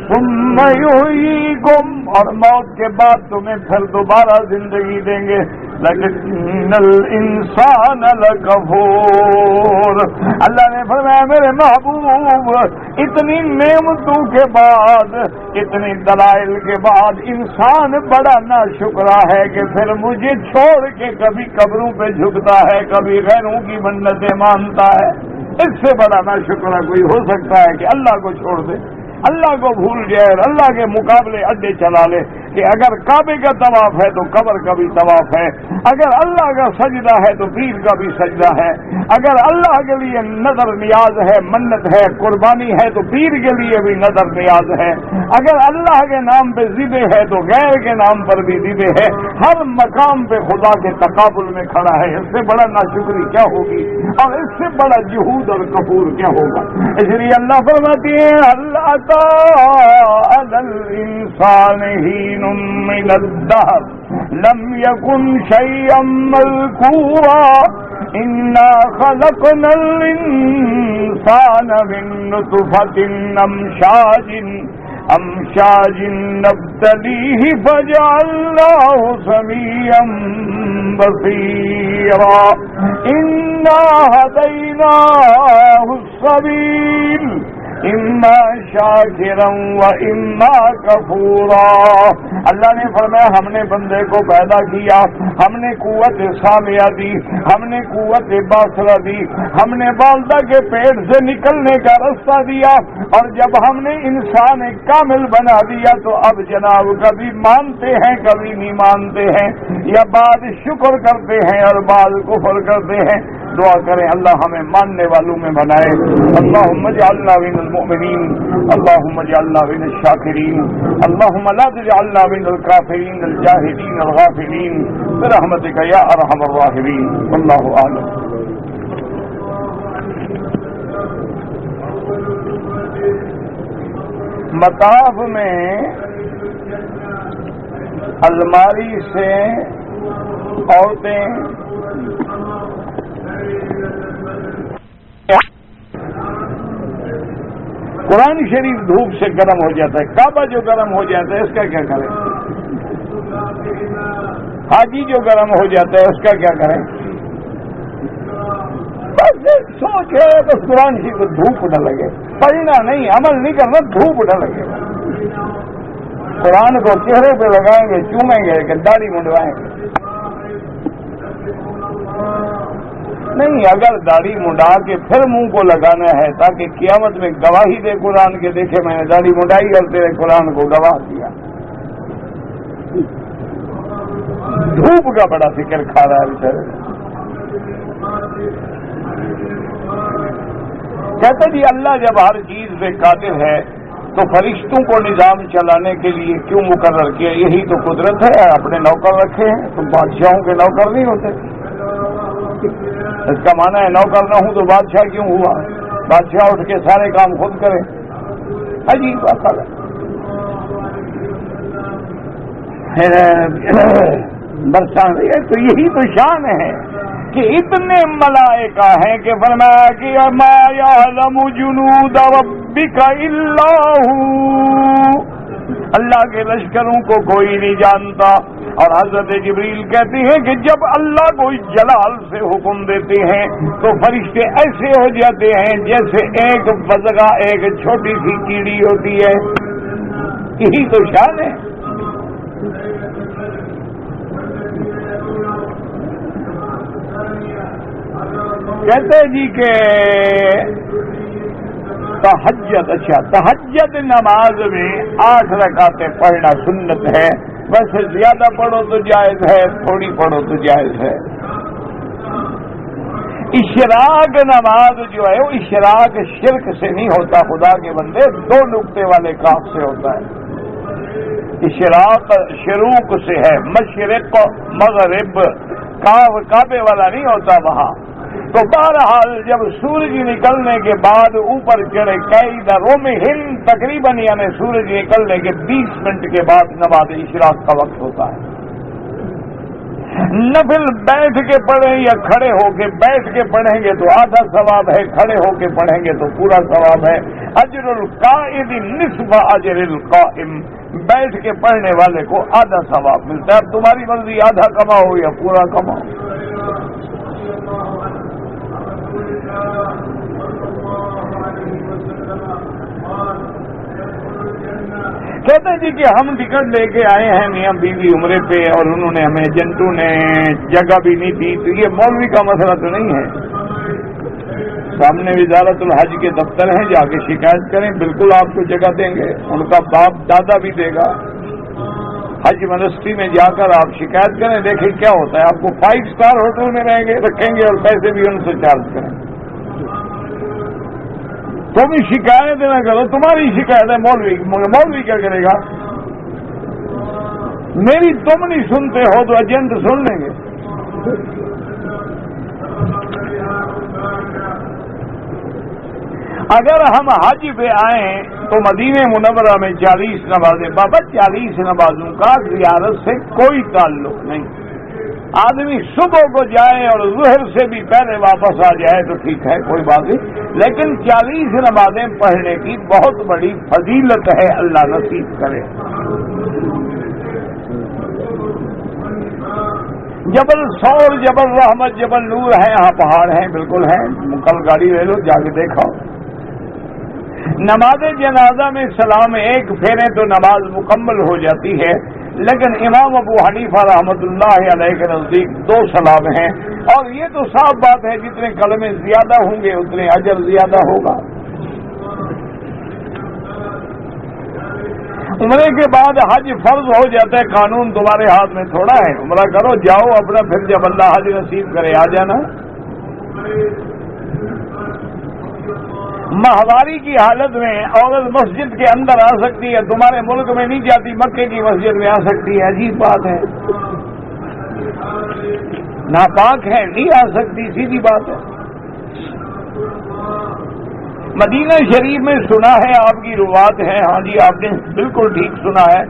ثم یحییکم، اور موت کے بعد تمہیں پھر دوبارہ زندگی دیں گے. لیکن الانسان لکفور، اللہ نے فرمایا میرے محبوب اتنی نعمتوں کے بعد، اتنی دلائل کے بعد انسان بڑا ناشکرا ہے کہ پھر مجھے چھوڑ کے کبھی قبروں پہ جھکتا ہے، کبھی غیروں کی منتیں مانتا ہے. اس سے بڑا ناشکرا کوئی ہو سکتا ہے کہ اللہ کو چھوڑ دے، اللہ کو بھول جائے اور اللہ کے مقابلے اڈے چلا لے کہ اگر کعبے کا طواف ہے تو قبر کا بھی طواف ہے، اگر اللہ کا سجدہ ہے تو پیر کا بھی سجدہ ہے، اگر اللہ کے لیے نظر نیاز ہے، منت ہے، قربانی ہے تو پیر کے لیے بھی نظر نیاز ہے، اگر اللہ کے نام پہ ذبح ہے تو غیر کے نام پر بھی ذبح ہے. ہر مقام پہ خدا کے تقابل میں کھڑا ہے. اس سے بڑا ناشکری کیا ہوگی اور اس سے بڑا جہود اور کفور کیا ہوگا؟ اس لیے اللہ فرماتے ہیں اللہ تعالی الانسان حین من الدہر لم یکن شیئا مذکورا انا خلقنا الانسان من نطفۃ امشاج نبتلیہ فجعلناہ سمیعا بصیرا انا ہدیناہ السبیل اما شاکرا و اما کفورا. اللہ نے فرمایا ہم نے بندے کو پیدا کیا، ہم نے قوت سامعہ دی، ہم نے قوت باصرہ دی، ہم نے والدہ کے پیٹ سے نکلنے کا راستہ دیا، اور جب ہم نے انسان کامل بنا دیا تو اب جناب کبھی مانتے ہیں کبھی نہیں مانتے ہیں، یا بعد شکر کرتے ہیں اور بعد کفر کرتے ہیں. دعا کریں اللہ ہمیں ماننے والوں میں بنائے. اللہم اجعلنا من المؤمنین، اللہم اجعلنا من الشاکرین، اللہم لا تجعلنا من الکافرین الجاہلین الغافلین برحمتک یا ارحم الراحمین. واللہ اعلم. مطاف میں الماری سے عورتیں قرآن شریف دھوپ سے گرم ہو جاتا ہے، کعبہ جو گرم ہو جاتا ہے اس کا کیا کریں؟ حاجی جو گرم ہو جاتا ہے اس کا کیا کریں؟ بس سوچ ہے بس قرآن شریف کو دھوپ نہ لگے، پڑھنا نہیں، عمل نہیں کرنا، دھوپ نہ لگے. قرآن کو چہرے پہ لگائیں گے، چومیں گے کہ داڑھی منڈوائیں گے؟ نہیں، اگر داڑھی منڈا کے پھر منہ کو لگانا ہے تاکہ قیامت میں گواہی دے قرآن کے، دیکھے میں نے داڑھی منڈائی اور تیرے قرآن کو گواہ دیا. دھوپ کا بڑا فکر کھا رہا ہے بیچارے. کہتے جی اللہ جب ہر چیز پہ قادر ہے تو فرشتوں کو نظام چلانے کے لیے کیوں مقرر کیا؟ یہی تو قدرت ہے. اپنے نوکر رکھے ہیں تو بادشاہوں کے نوکر نہیں ہوتے. اس کا معنی ہے نوکر نہ ہوں تو بادشاہ کیوں ہوا؟ بادشاہ اٹھ کے سارے کام خود کرے. عجیب بات ہے. برسان تو یہی تو شان ہے کہ اتنے ملائکہ ہیں کہ فرمایا کہ ما یعلم جنود ربک الا ھو، اللہ کے لشکروں کو کوئی نہیں جانتا. اور حضرت جبریل کہتے ہیں کہ جب اللہ کو جلال سے حکم دیتے ہیں تو فرشتے ایسے ہو جاتے ہیں جیسے ایک بزغہ ایک چھوٹی سی کیڑی ہوتی ہے. یہی تو شان ہے. کہتے جی کہ تہجد، اچھا تہجد نماز میں 8 رکعتیں پڑھنا سنت ہے. ویسے زیادہ پڑھو تو جائز ہے، تھوڑی پڑھو تو جائز ہے. اشراق نماز جو ہے وہ اشراق شرک سے نہیں ہوتا خدا کے بندے، 2 نقطے والے کاف سے ہوتا ہے. اشراق شروق سے ہے، مشرق مغرب، کاف کعبے والا نہیں ہوتا وہاں. تو بہرحال جب سورج نکلنے کے بعد اوپر چڑھے قید روم ہند تقریباً یعنی سورج نکلنے کے 20 منٹ کے بعد نماز اشراق کا وقت ہوتا ہے. نفل بیٹھ کے پڑھیں یا کھڑے ہو کے، بیٹھ کے پڑھیں گے تو آدھا ثواب ہے، کھڑے ہو کے پڑھیں گے تو پورا ثواب ہے. اجر القائد نصف اجر القائم، بیٹھ کے پڑھنے والے کو آدھا ثواب ملتا ہے. اب تمہاری مرضی آدھا کماؤ یا پورا کماؤ. کہتے ہیں جی کہ ہم ٹکٹ لے کے آئے ہیں میاں بیوی عمرے پہ اور انہوں نے ہمیں ایجنٹوں نے جگہ بھی نہیں دی. تو یہ مولوی کا مسئلہ تو نہیں ہے. سامنے وزارت الحج کے دفتر ہیں، جا کے شکایت کریں، بالکل آپ کو جگہ دیں گے. ان کا باپ دادا بھی دے گا. حج منسٹری میں جا کر آپ شکایت کریں، دیکھیں کیا ہوتا ہے. آپ کو 5 اسٹار ہوٹل میں رکھیں گے اور پیسے بھی ان سے چارج کریں. تم شکایت نہ کرو، تمہاری شکایت ہے. مولوی کیا کرے گا؟ میری تم نہیں سنتے ہو تو ایجنٹ سن لیں گے. اگر ہم حج پہ آئیں تو مدینہ منورہ میں 40 نمازیں. بابا 40 نمازوں کا زیارت سے کوئی تعلق نہیں. آدمی صبح کو جائے اور ظہر سے بھی پہلے واپس آ جائے تو ٹھیک ہے، کوئی بات نہیں. لیکن 40 نمازیں پڑھنے کی بہت بڑی فضیلت ہے، اللہ نصیب کرے. جبل سور، جبل رحمت، جبل نور ہیں، یہاں پہاڑ ہیں، بالکل ہیں. کل گاڑی لے لو، جا کے دیکھو. نماز جنازہ میں سلام ایک پھیرے تو نماز مکمل ہو جاتی ہے، لیکن امام ابو حنیفہ رحمۃ اللہ علیہ کے نزدیک 2 سلام ہیں. اور یہ تو صاف بات ہے، جتنے کلمے زیادہ ہوں گے اتنے اجر زیادہ ہوگا. عمرے کے بعد حج فرض ہو جاتا ہے. قانون تمہارے ہاتھ میں تھوڑا ہے. عمرہ کرو، جاؤ اپنا، پھر جب اللہ حج نصیب کرے آ جانا. ماہواری کی حالت میں عورت مسجد کے اندر آ سکتی ہے، تمہارے ملک میں نہیں جاتی، مکے کی مسجد میں آ سکتی ہے. عجیب بات ہے. ناپاک ہے، نہیں آ سکتی، سیدھی بات ہے. مدینہ شریف میں سنا ہے، آپ کی روایت ہے. ہاں جی، آپ نے بالکل ٹھیک سنا ہے.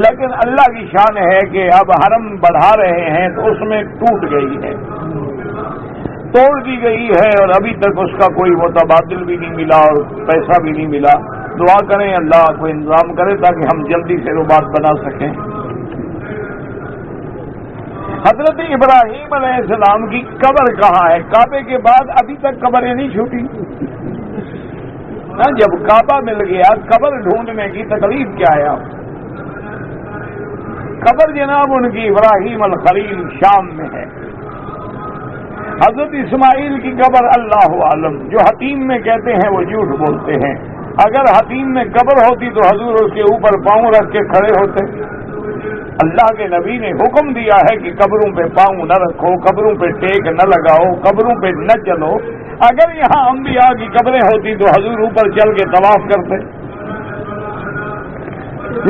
لیکن اللہ کی شان ہے کہ اب حرم بڑھا رہے ہیں تو اس میں ٹوٹ گئی ہے، توڑ دی گئی ہے، اور ابھی تک اس کا کوئی متبادل بھی نہیں ملا اور پیسہ بھی نہیں ملا. دعا کریں اللہ کو انتظام کرے تاکہ ہم جلدی سے وہ بات بنا سکیں. حضرت ابراہیم علیہ السلام کی قبر کہاں ہے؟ کعبے کے بعد ابھی تک قبریں نہیں چھوٹی. جب کعبہ مل گیا، قبر ڈھونڈنے کی تکلیف کیا ہے؟ آپ قبر جناب ان کی ابراہیم الخلیل شام میں ہے. حضرت اسماعیل کی قبر اللہ عالم. جو حتیم میں کہتے ہیں وہ جھوٹ بولتے ہیں. اگر حتیم میں قبر ہوتی تو حضور اس کے اوپر پاؤں رکھ کے کھڑے ہوتے. اللہ کے نبی نے حکم دیا ہے کہ قبروں پہ پاؤں نہ رکھو، قبروں پہ ٹیک نہ لگاؤ، قبروں پہ نہ چلو. اگر یہاں انبیاء کی قبریں ہوتی تو حضور اوپر چل کے طواف کرتے.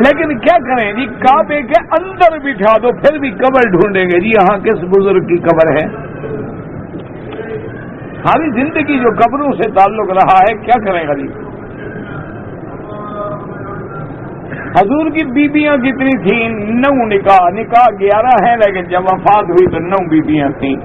لیکن کیا کریں جی، کعبے کے اندر بٹھا دو پھر بھی قبر ڈھونڈیں گے. جی یہاں کس بزرگ کی قبر ہے؟ ساری زندگی جو قبروں سے تعلق رہا ہے، کیا کریں غریب. حضور کی بیویاں کتنی تھیں؟ 9 نکاح 11 ہیں، لیکن جب وفات ہوئی تو 9 بیویاں تھیں.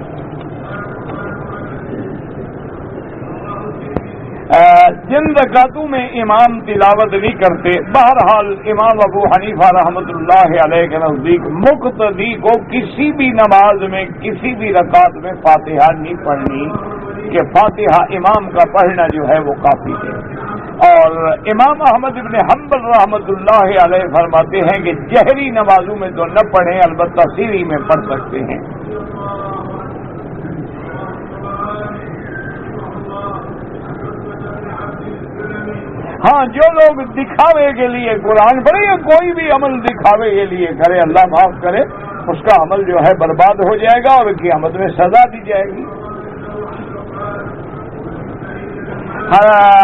جن رکعتوں میں امام تلاوت نہیں کرتے. بہرحال امام ابو حنیفہ رحمۃ اللہ علیہ کے نزدیک مقتدی کو کسی بھی نماز میں کسی بھی رکعت میں فاتحہ نہیں پڑھنی، کہ فاتحہ امام کا پڑھنا جو ہے وہ کافی ہے. اور امام احمد ابن حنبل رحمۃ اللہ علیہ فرماتے ہیں کہ جہری نمازوں میں تو نہ پڑھیں، البتہ سری میں پڑھ سکتے ہیں. ہاں، جو لوگ دکھاوے کے لیے قرآن پڑھے یا کوئی بھی عمل دکھاوے کے لیے کرے، اللہ معاف کرے، اس کا عمل جو ہے برباد ہو جائے گا اور قیامت میں سزا دی جائے گی.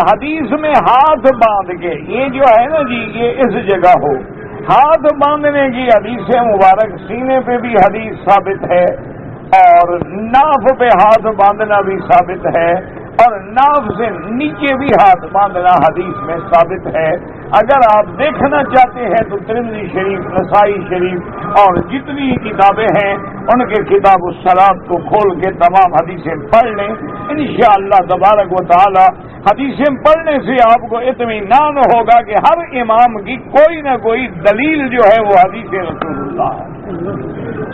حدیث میں ہاتھ باندھ کے، یہ جو ہے نا جی، یہ اس جگہ ہو، ہاتھ باندھنے کی حدیث مبارک سینے پہ بھی حدیث ثابت ہے اور ناف پہ ہاتھ باندھنا بھی ثابت ہے اور ناف سے نیچے بھی ہاتھ باندھنا حدیث میں ثابت ہے. اگر آپ دیکھنا چاہتے ہیں تو ترمذی شریف، نسائی شریف اور جتنی کتابیں ہیں ان کے کتاب الصلاۃ کو کھول کے تمام حدیثیں پڑھ لیں. انشاءاللہ تبارک و تعالی حدیثیں پڑھنے سے آپ کو اطمینان ہوگا کہ ہر امام کی کوئی نہ کوئی دلیل جو ہے وہ حدیث رسول اللہ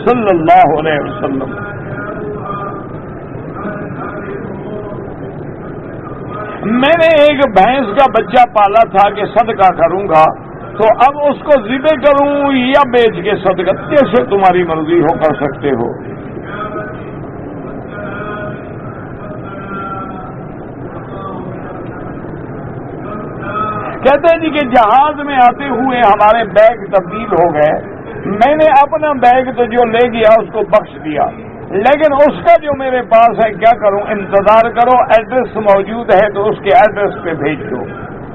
صلی اللہ علیہ وسلم. میں نے ایک بھینس کا بچہ پالا تھا کہ صدقہ کروں گا، تو اب اس کو ذبح کروں یا بیچ کے صدقہ، جیسے تمہاری مرضی ہو کر سکتے ہو. کہتے ہیں جی کہ جہاز میں آتے ہوئے ہمارے بیگ تبدیل ہو گئے. میں نے اپنا بیگ تو جو لے گیا اس کو بخش دیا، لیکن اس کا جو میرے پاس ہے کیا کروں؟ انتظار کرو، ایڈریس موجود ہے تو اس کے ایڈریس پہ بھیج دو.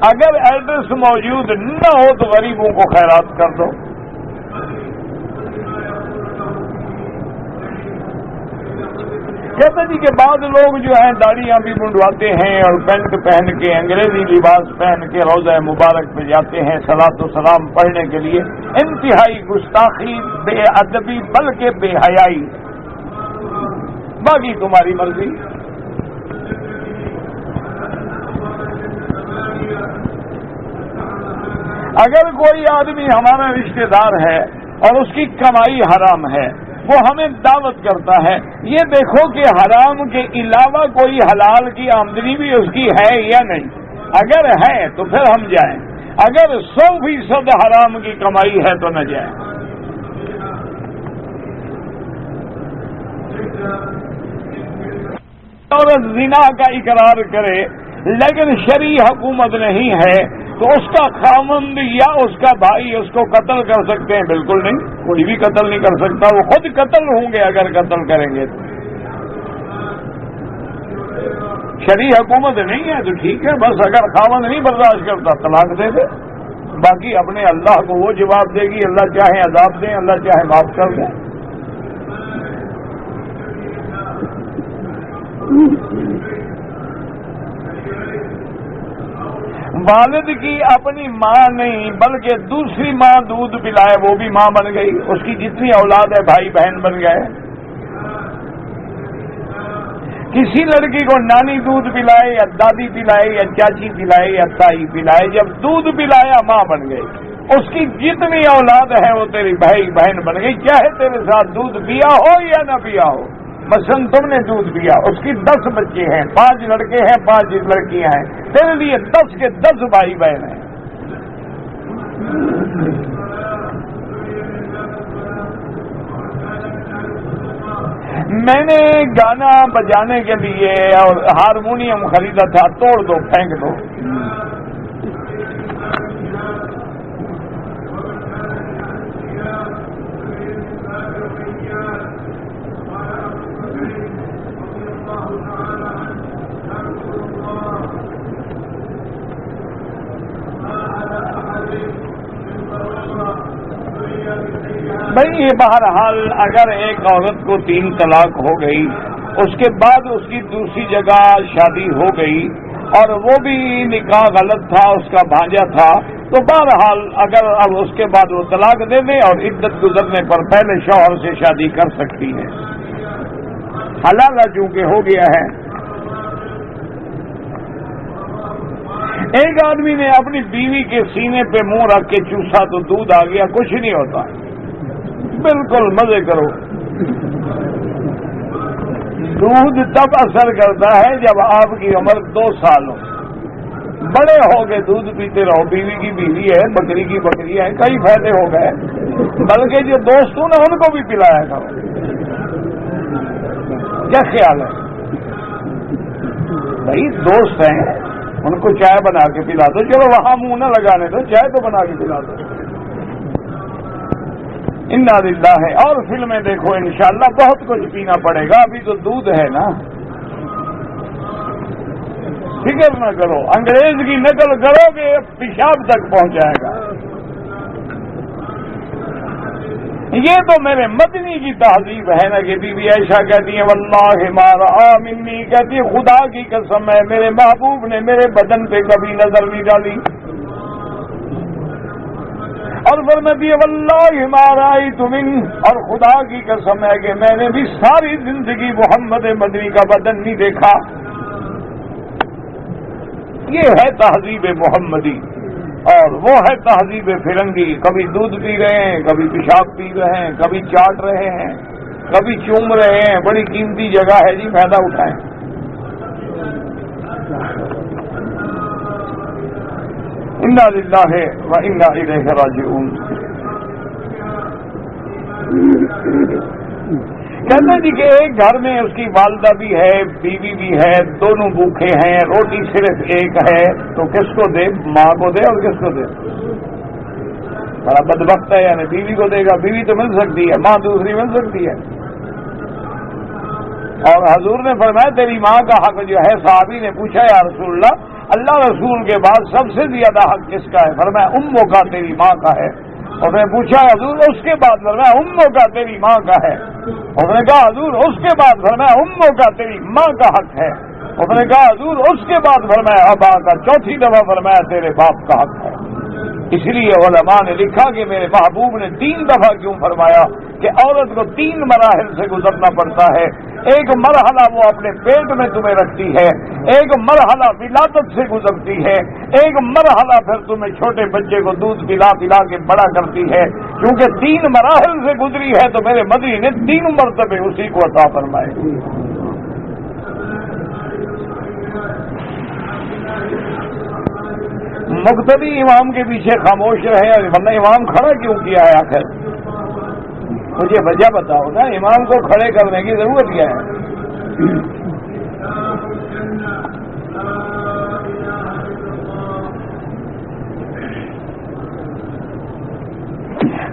اگر ایڈریس موجود نہ ہو تو غریبوں کو خیرات کر دو. کہتے جی کہ بعض لوگ جو ہیں داڑیاں بھی منڈواتے ہیں اور پینٹ پہن کے انگریزی لباس پہن کے روضہ مبارک پہ جاتے ہیں صلاۃ و سلام پڑھنے کے لیے. انتہائی گستاخی، بے ادبی، بلکہ بے حیائی. باقی تمہاری مرضی. اگر کوئی آدمی ہمارا رشتہ دار ہے اور اس کی کمائی حرام ہے، وہ ہمیں دعوت کرتا ہے، یہ دیکھو کہ حرام کے علاوہ کوئی حلال کی آمدنی بھی اس کی ہے یا نہیں. اگر ہے تو پھر ہم جائیں، اگر 100% حرام کی کمائی ہے تو نہ جائیں. عورت زنا کا اقرار کرے لیکن شرعی حکومت نہیں ہے تو اس کا خاوند یا اس کا بھائی اس کو قتل کر سکتے ہیں؟ بالکل نہیں، کوئی بھی قتل نہیں کر سکتا. وہ خود قتل ہوں گے اگر قتل کریں گے تو. شرعی حکومت نہیں ہے تو ٹھیک ہے، بس اگر خاوند نہیں برداشت کرتا طلاق دے دے. باقی اپنے اللہ کو وہ جواب دے گی. اللہ چاہے عذاب دیں، اللہ چاہے معاف کر دیں. والد کی اپنی ماں نہیں بلکہ دوسری ماں دودھ پلائے، وہ بھی ماں بن گئی. اس کی جتنی اولاد ہے بھائی بہن بن گئے. کسی لڑکی کو نانی دودھ پلائے یا دادی پلائے یا چاچی پلائے یا تائی پلائے، جب دودھ پلایا ماں بن گئی. اس کی جتنی اولاد ہے وہ تیری بھائی بہن بن گئی، چاہے تیرے ساتھ دودھ پیا ہو یا نہ پیا ہو. مثلا تم نے دودھ پیا، اس کی 10 بچے ہیں، 5 لڑکے ہیں، 5 لڑکیاں ہیں، تیرے لیے 10 کے 10 بھائی بہن ہیں. میں نے گانا بجانے کے لیے اور ہارمونیم خریدا تھا، توڑ دو پھینک دو. بھائی یہ بہرحال اگر ایک عورت کو 3 طلاق ہو گئی، اس کے بعد اس کی دوسری جگہ شادی ہو گئی اور وہ بھی نکاح غلط تھا، اس کا بھانجا تھا، تو بہرحال اگر اب اس کے بعد وہ طلاق دے دے اور عدت گزرنے پر پہلے شوہر سے شادی کر سکتی ہے. حلال چونکہ ہو گیا ہے. ایک آدمی نے اپنی بیوی کے سینے پہ منہ رکھ کے چوسا تو دودھ آ گیا، کچھ نہیں ہوتا، بالکل مزے کرو. دودھ تب اثر کرتا ہے جب آپ کی عمر 2 سال ہو. بڑے ہو گئے دودھ پیتے رہو، بیوی کی بیوی ہے، بکری کی بکری ہے، کئی فائدے ہو گئے. بلکہ جو دوست ہوں نا ان کو بھی پلایا کرو. کیا خیال ہے بھائی؟ دوست ہیں ان کو چائے بنا کے پلا دو. چلو وہاں منہ نہ لگانے دو، چائے تو بنا کے پلا دو. انا للہ. اور فلمیں دیکھو انشاءاللہ بہت کچھ پینا پڑے گا. ابھی تو دودھ ہے نا، فکر نہ کرو. انگریز کی نقل کرو گے پیشاب تک پہنچ جائے گا. یہ تو میرے مدنی کی تہذیب ہے نا کہ بی بی عائشہ کہتی ہیں واللہ ما رأى منی، کہتی ہے خدا کی قسم ہے میرے محبوب نے میرے بدن پہ کبھی نظر نہیں ڈالی. اور فرماتی ہے واللہ ما رأیت منہ، اور خدا کی قسم ہے کہ میں نے بھی ساری زندگی محمد مدنی کا بدن نہیں دیکھا. یہ ہے تہذیب محمدی، اور وہ ہے تہذیب فرنگی. کبھی دودھ پی رہے ہیں، کبھی پیشاب پی رہے ہیں، کبھی چاٹ رہے ہیں، کبھی چوم رہے ہیں. بڑی قیمتی جگہ ہے جی، فائدہ اٹھائیں. انا للہ و انا الیہ راجعون. کہتے جی کہ ایک گھر میں اس کی والدہ بھی ہے، بیوی بھی ہے، دونوں بھوکے ہیں، روٹی صرف ایک ہے، تو کس کو دے؟ ماں کو دے اور کس کو دے؟ بڑا بدبخت ہے، یعنی بیوی کو دے گا. بیوی تو مل سکتی ہے، ماں دوسری مل سکتی ہے. اور حضور نے فرمایا تیری ماں کا حق جو ہے. صحابی نے پوچھا یا رسول اللہ رسول کے بعد سب سے زیادہ حق کس کا ہے؟ فرمایا اموں کا، تیری ماں کا ہے. اس نے پوچھا حضور اس کے بعد؟ فرمایا اموں کا، تیری ماں کا ہے. اس نے کہا حضور اس کے بعد؟ فرمایا اموں کا، تیری ماں کا حق ہے. اس نے کہا حضور اس کے بعد؟ فرمایا ابا کا. چوتھی دفعہ فرمایا تیرے باپ کا حق ہے. اس لیے علماء نے لکھا کہ میرے محبوب نے 3 دفعہ کیوں فرمایا کہ عورت کو 3 مراحل سے گزرنا پڑتا ہے. ایک مرحلہ وہ اپنے پیٹ میں تمہیں رکھتی ہے، ایک مرحلہ ولادت سے گزرتی ہے، ایک مرحلہ پھر تمہیں چھوٹے بچے کو دودھ پلا پلا کے بڑا کرتی ہے. کیونکہ 3 مراحل سے گزری ہے تو میرے مدنی نے 3 مرتبے اسی کو عطا فرمائے. مقتدی امام کے پیچھے خاموش رہے، ورنہ امام کھڑا کیوں کیا ہے آخر؟ مجھے وجہ بتاؤ نا، امام کو کھڑے کرنے کی ضرورت کیا ہے؟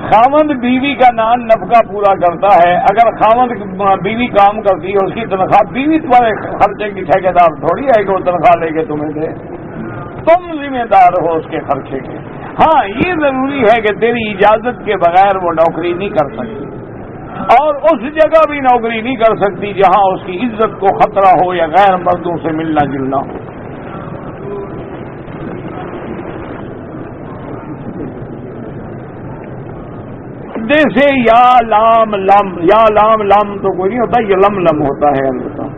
خاوند بیوی کا نان نفقہ پورا کرتا ہے. اگر خاوند بیوی کام کرتی ہے اس کی تنخواہ، بیوی تمہارے خرچے کی ٹھیکیدار تھوڑی ہے کہ وہ تنخواہ لے کے تمہیں دے. تم ذمہ دار ہو اس کے خرچے کے. ہاں یہ ضروری ہے کہ تیری اجازت کے بغیر وہ نوکری نہیں کر سکتی، اور اس جگہ بھی نوکری نہیں کر سکتی جہاں اس کی عزت کو خطرہ ہو یا غیر مردوں سے ملنا جلنا ہو. جیسے یا لام لم، یا لام لم تو کوئی نہیں ہوتا، یہ لم لم ہوتا ہے. البتہ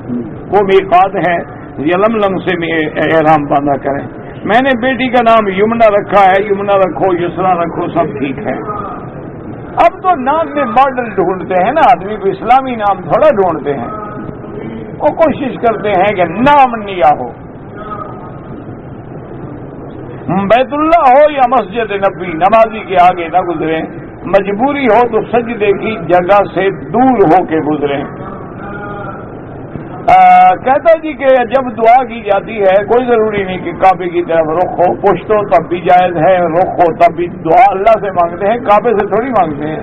وہ میقات ہے، یہ لم لم سے احرام باندھا کریں. میں نے بیٹی کا نام یمنا رکھا ہے، یمنا رکھو، یسرا رکھو، سب ٹھیک ہے. اب تو نام میں ماڈل ڈھونڈتے ہیں نا آدمی کو، اسلامی نام تھوڑا ڈھونڈتے ہیں. وہ کوشش کرتے ہیں کہ نام نیا ہو، بیت اللہ ہو یا مسجد نبوی، نمازی کے آگے نہ گزریں. مجبوری ہو تو سجدے کی جگہ سے دور ہو کے گزریں. کہتا جی کہ جب دعا کی جاتی ہے کوئی ضروری نہیں کہ کعبے کی طرف رخ ہو، پشت ہو تب بھی جائز ہے، رخ ہو تب بھی. دعا اللہ سے مانگتے ہیں، کعبے سے تھوڑی مانگتے ہیں.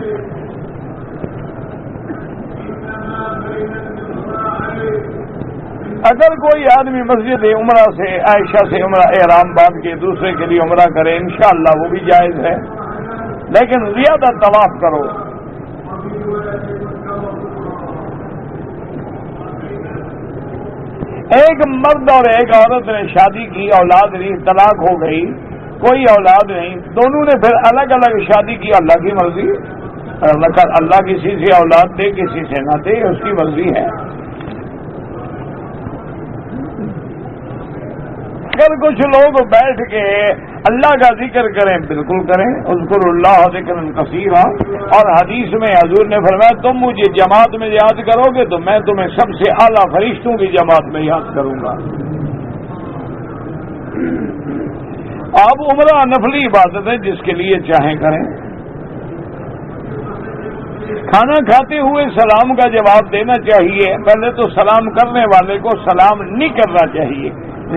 اگر کوئی آدمی مسجد عمرہ سے، عائشہ سے عمرہ احرام باندھ کے دوسرے کے لیے عمرہ کرے انشاءاللہ وہ بھی جائز ہے، لیکن زیادہ طواف کرو. ایک مرد اور ایک عورت نے شادی کی، اولاد نہیں، طلاق ہو گئی، کوئی اولاد نہیں، دونوں نے پھر الگ الگ شادی کی. اللہ کی مرضی، اللہ کسی سے اولاد دے کسی سے نہ دے، اس کی مرضی ہے. اگر کچھ لوگ بیٹھ کے اللہ کا ذکر کریں، بالکل کریں، اذکر اللہ ذکرا کثیرا. اور حدیث میں حضور نے فرمایا تم مجھے جماعت میں یاد کرو گے تو میں تمہیں سب سے اعلیٰ فرشتوں کی جماعت میں یاد کروں گا. اب عمرہ نفلی عبادت ہے، جس کے لیے چاہیں کریں. کھانا کھاتے ہوئے سلام کا جواب دینا چاہیے. پہلے تو سلام کرنے والے کو سلام نہیں کرنا چاہیے،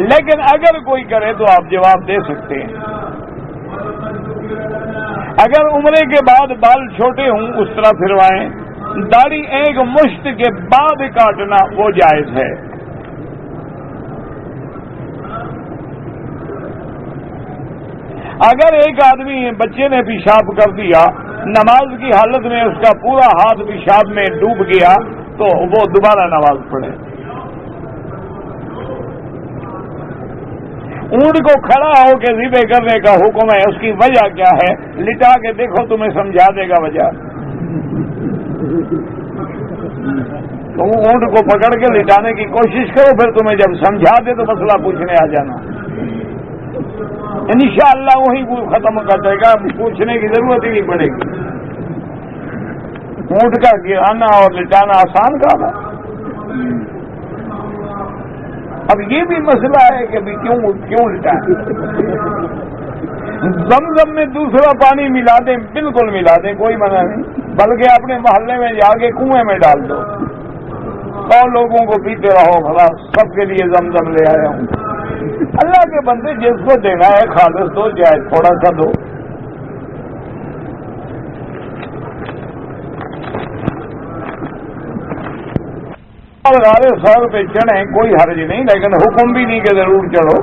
لیکن اگر کوئی کرے تو آپ جواب دے سکتے ہیں. اگر عمرے کے بعد بال چھوٹے ہوں اس طرح پھروائیں. داڑھی ایک مشت کے بعد کاٹنا وہ جائز ہے. اگر ایک آدمی بچے نے پیشاب کر دیا، نماز کی حالت میں اس کا پورا ہاتھ پیشاب میں ڈوب گیا تو وہ دوبارہ نماز پڑھے. اونٹ کو کھڑا ہو کے ذبح کرنے کا حکم ہے، اس کی وجہ کیا ہے؟ لٹا کے دیکھو تمہیں سمجھا دے گا وجہ. تم اونٹ کو پکڑ کے لٹانے کی کوشش کرو، پھر تمہیں جب سمجھا دے تو مسئلہ پوچھنے آ جانا. انشاءاللہ وہی وہ ختم کر دے گا، پوچھنے کی ضرورت ہی نہیں پڑے گی۔ اونٹ کا گرانا اور لٹانا آسان کام ہے۔ اب یہ بھی مسئلہ ہے کہ بھی کیوں لٹائیں؟ زمزم میں دوسرا پانی ملا دیں، بالکل ملا دیں، کوئی منع نہیں، بلکہ اپنے محلے میں جا کے کنویں میں ڈال دو، 100 لوگوں کو پیتے رہو، خلاص سب کے لیے زمزم لے آیا ہوں۔ اللہ کے بندے جس کو دینا ہے خالص دو، جائے تھوڑا سا دو۔ اور غار ثور پہ چڑھیں کوئی حرج نہیں، لیکن حکم بھی نہیں کہ ضرور چڑھو۔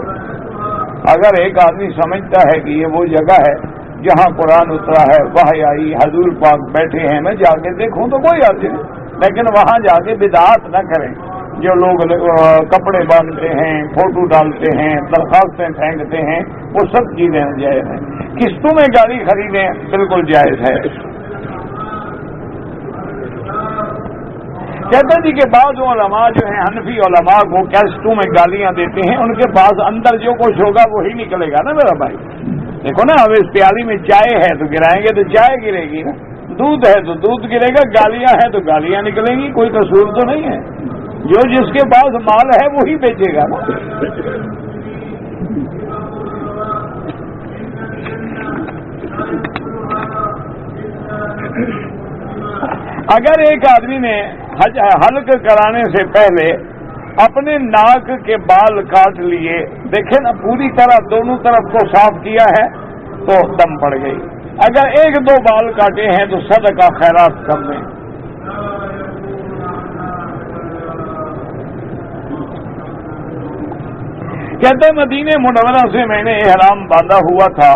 اگر ایک آدمی سمجھتا ہے کہ یہ وہ جگہ ہے جہاں قرآن اترا ہے، وحی آئی، حضور پاک بیٹھے ہیں، میں جا کے دیکھوں تو کوئی حرج نہیں، لیکن وہاں جا کے بدعات نہ کریں۔ جو لوگ کپڑے باندھتے ہیں، فوٹو ڈالتے ہیں، درخواستیں پھینکتے ہیں، وہ سب چیزیں جائز ہیں۔ قسطوں میں گاڑی خریدیں، بالکل جائز ہے۔ کہتے ہیں جی کہ بعض علماء جو ہیں حنفی علماء کو کیسٹوں میں گالیاں دیتے ہیں، ان کے پاس اندر جو کچھ ہوگا وہی نکلے گا نا میرا بھائی۔ دیکھو نا، اب اس پیالی میں چائے ہے تو گرائیں گے تو چائے گرے گی نا، دودھ ہے تو دودھ گرے گا، گالیاں ہیں تو گالیاں نکلیں گی، کوئی قصور تو نہیں ہے۔ جو جس کے پاس مال ہے وہی بیچے گا نا۔ اگر ایک آدمی نے حلق کرانے سے پہلے اپنے ناک کے بال کاٹ لیے، دیکھیں نا پوری طرح دونوں طرف کو صاف کیا ہے تو دم پڑ گئی۔ اگر 1-2 بال کاٹے ہیں تو صدقہ خیرات کر دیں۔ کہتے مدینہ منورہ سے میں نے احرام باندھا ہوا تھا،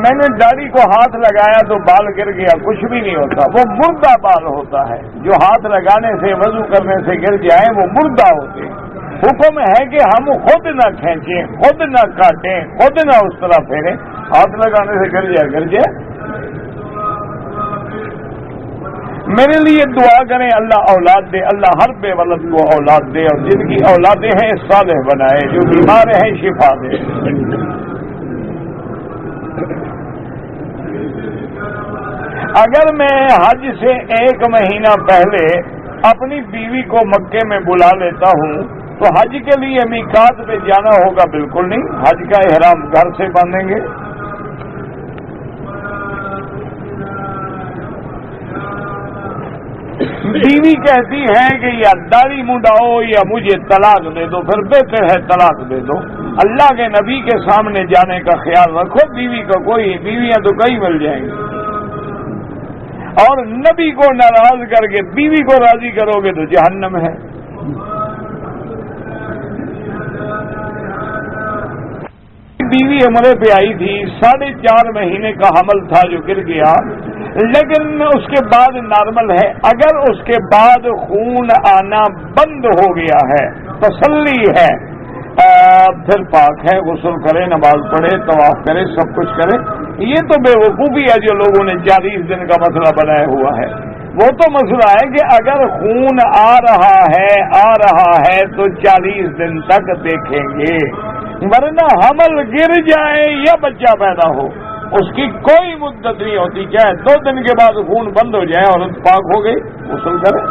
میں نے داڑھی کو ہاتھ لگایا تو بال گر گیا، کچھ بھی نہیں ہوتا، وہ مردہ بال ہوتا ہے۔ جو ہاتھ لگانے سے وضو کرنے سے گر جائیں وہ مردہ ہوتے ہیں۔ حکم ہے کہ ہم خود نہ کھینچیں، خود نہ کاٹیں، خود نہ اس طرح پھیریں، ہاتھ لگانے سے گر جائے۔ میرے لیے دعا کریں، اللہ اولاد دے، اللہ ہر بے ولد کو اولاد دے، اور جن کی اولادیں ہیں صالح بنائے، جو بیمار ہیں شفا دے۔ اگر میں حج سے 1 مہینہ پہلے اپنی بیوی کو مکے میں بلا لیتا ہوں تو حج کے لیے میقات پہ جانا ہوگا؟ بالکل نہیں، حج کا احرام گھر سے باندھیں گے۔ بیوی کہتی ہے کہ یا داڑھی منڈاؤ یا مجھے طلاق دے دو، پھر بہتر ہے طلاق دے دو۔ اللہ کے نبی کے سامنے جانے کا خیال رکھو، بیوی کا کوئی، بیویاں تو کئی مل جائیں گی، اور نبی کو ناراض کر کے بیوی کو راضی کرو گے تو جہنم ہے۔ بیوی عمرے پہ آئی تھی، 4.5 مہینے کا حمل تھا جو گر گیا، لیکن اس کے بعد نارمل ہے۔ اگر اس کے بعد خون آنا بند ہو گیا ہے، تسلی ہے، پھر پاک ہے، غسل کرے، نماز پڑھے، طواف کرے، سب کچھ کرے۔ یہ تو بے وقوفی ہے جو لوگوں نے 40 دن کا مسئلہ بنایا ہوا ہے۔ وہ تو مسئلہ ہے کہ اگر خون آ رہا ہے تو 40 دن تک دیکھیں گے، ورنہ حمل گر جائے یا بچہ پیدا ہو اس کی کوئی مدت نہیں ہوتی، چاہے 2 دن کے بعد خون بند ہو جائے اور پاک ہو گئی، غسل کرے۔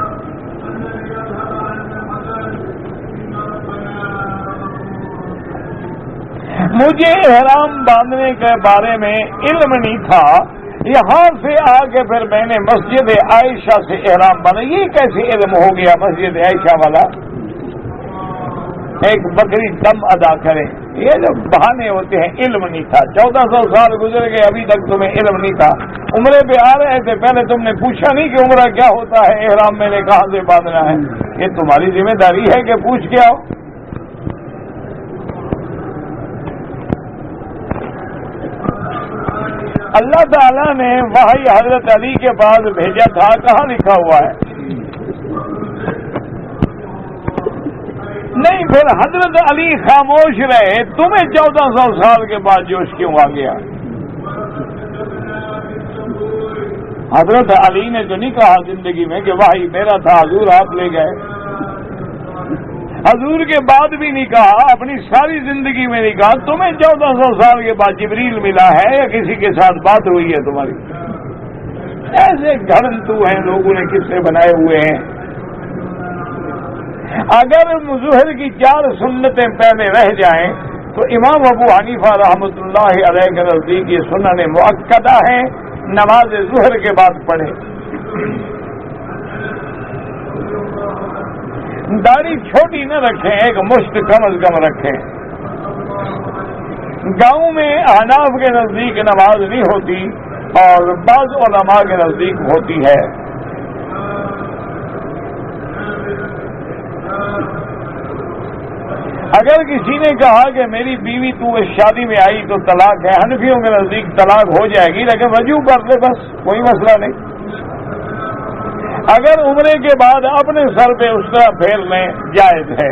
مجھے احرام باندھنے کے بارے میں علم نہیں تھا، یہاں سے آ کے پھر میں نے مسجد عائشہ سے احرام باندھا۔ یہ کیسے علم ہو گیا مسجد عائشہ والا؟ ایک بکری دم ادا کرے، یہ جو بہانے ہوتے ہیں، علم نہیں تھا۔ 1400 سال گزر گئے، ابھی تک تمہیں علم نہیں تھا۔ عمرے پہ آ رہے تھے، پہلے تم نے پوچھا نہیں کہ عمرہ کیا ہوتا ہے، احرام میں نے کہاں سے باندھنا ہے؟ یہ تمہاری ذمہ داری ہے کہ پوچھ کے آؤ۔ اللہ تعالیٰ نے وحی حضرت علی کے پاس بھیجا تھا، کہاں لکھا ہوا ہے؟ نہیں، پھر حضرت علی خاموش رہے، تمہیں 1400 سال کے بعد جوش کیوں آ گیا؟ حضرت علی نے تو نہیں کہا زندگی میں کہ وحی میرا تھا، حضور آپ لے گئے۔ حضور کے بعد بھی نہیں کہا، اپنی ساری زندگی میں نہیں کہا۔ تمہیں 1400 سال کے بعد جبریل ملا ہے یا کسی کے ساتھ بات ہوئی ہے تمہاری؟ ایسے گھڑنتو ہیں، لوگوں نے قصے بنائے ہوئے ہیں۔ اگر ظہر کی 4 سنتیں پہلے رہ جائیں تو امام ابو حنیفہ رحمۃ اللہ علیہ کے نزدیک یہ سنن مؤکدہ ہیں، نماز ظہر کے بعد پڑھیں۔ داڑھی چھوٹی نہ رکھیں، ایک مشت کم از کم رکھیں۔ گاؤں میں احناف کے نزدیک نماز نہیں ہوتی اور بعض علماء کے نزدیک ہوتی ہے۔ اگر کسی نے کہا کہ میری بیوی تو اس شادی میں آئی تو طلاق ہے، حنفیوں کے نزدیک طلاق ہو جائے گی، لیکن رجوع کر دے بس، کوئی مسئلہ نہیں۔ اگر عمرے کے بعد اپنے سر پہ اس طرح پھیر لیں جائز ہے۔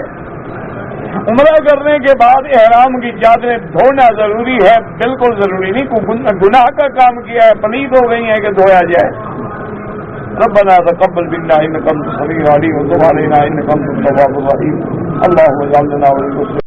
عمرہ کرنے کے بعد احرام کی چادریں دھونا ضروری ہے، بالکل ضروری نہیں، کوئی گناہ کا کام کیا ہے، پلید ہو گئی ہے کہ دھویا جائے۔ ربنا تقبل منا انك انت السميع العليم وتب علينا انك انت التواب الرحيم اللهم اجعلنا من المسلمين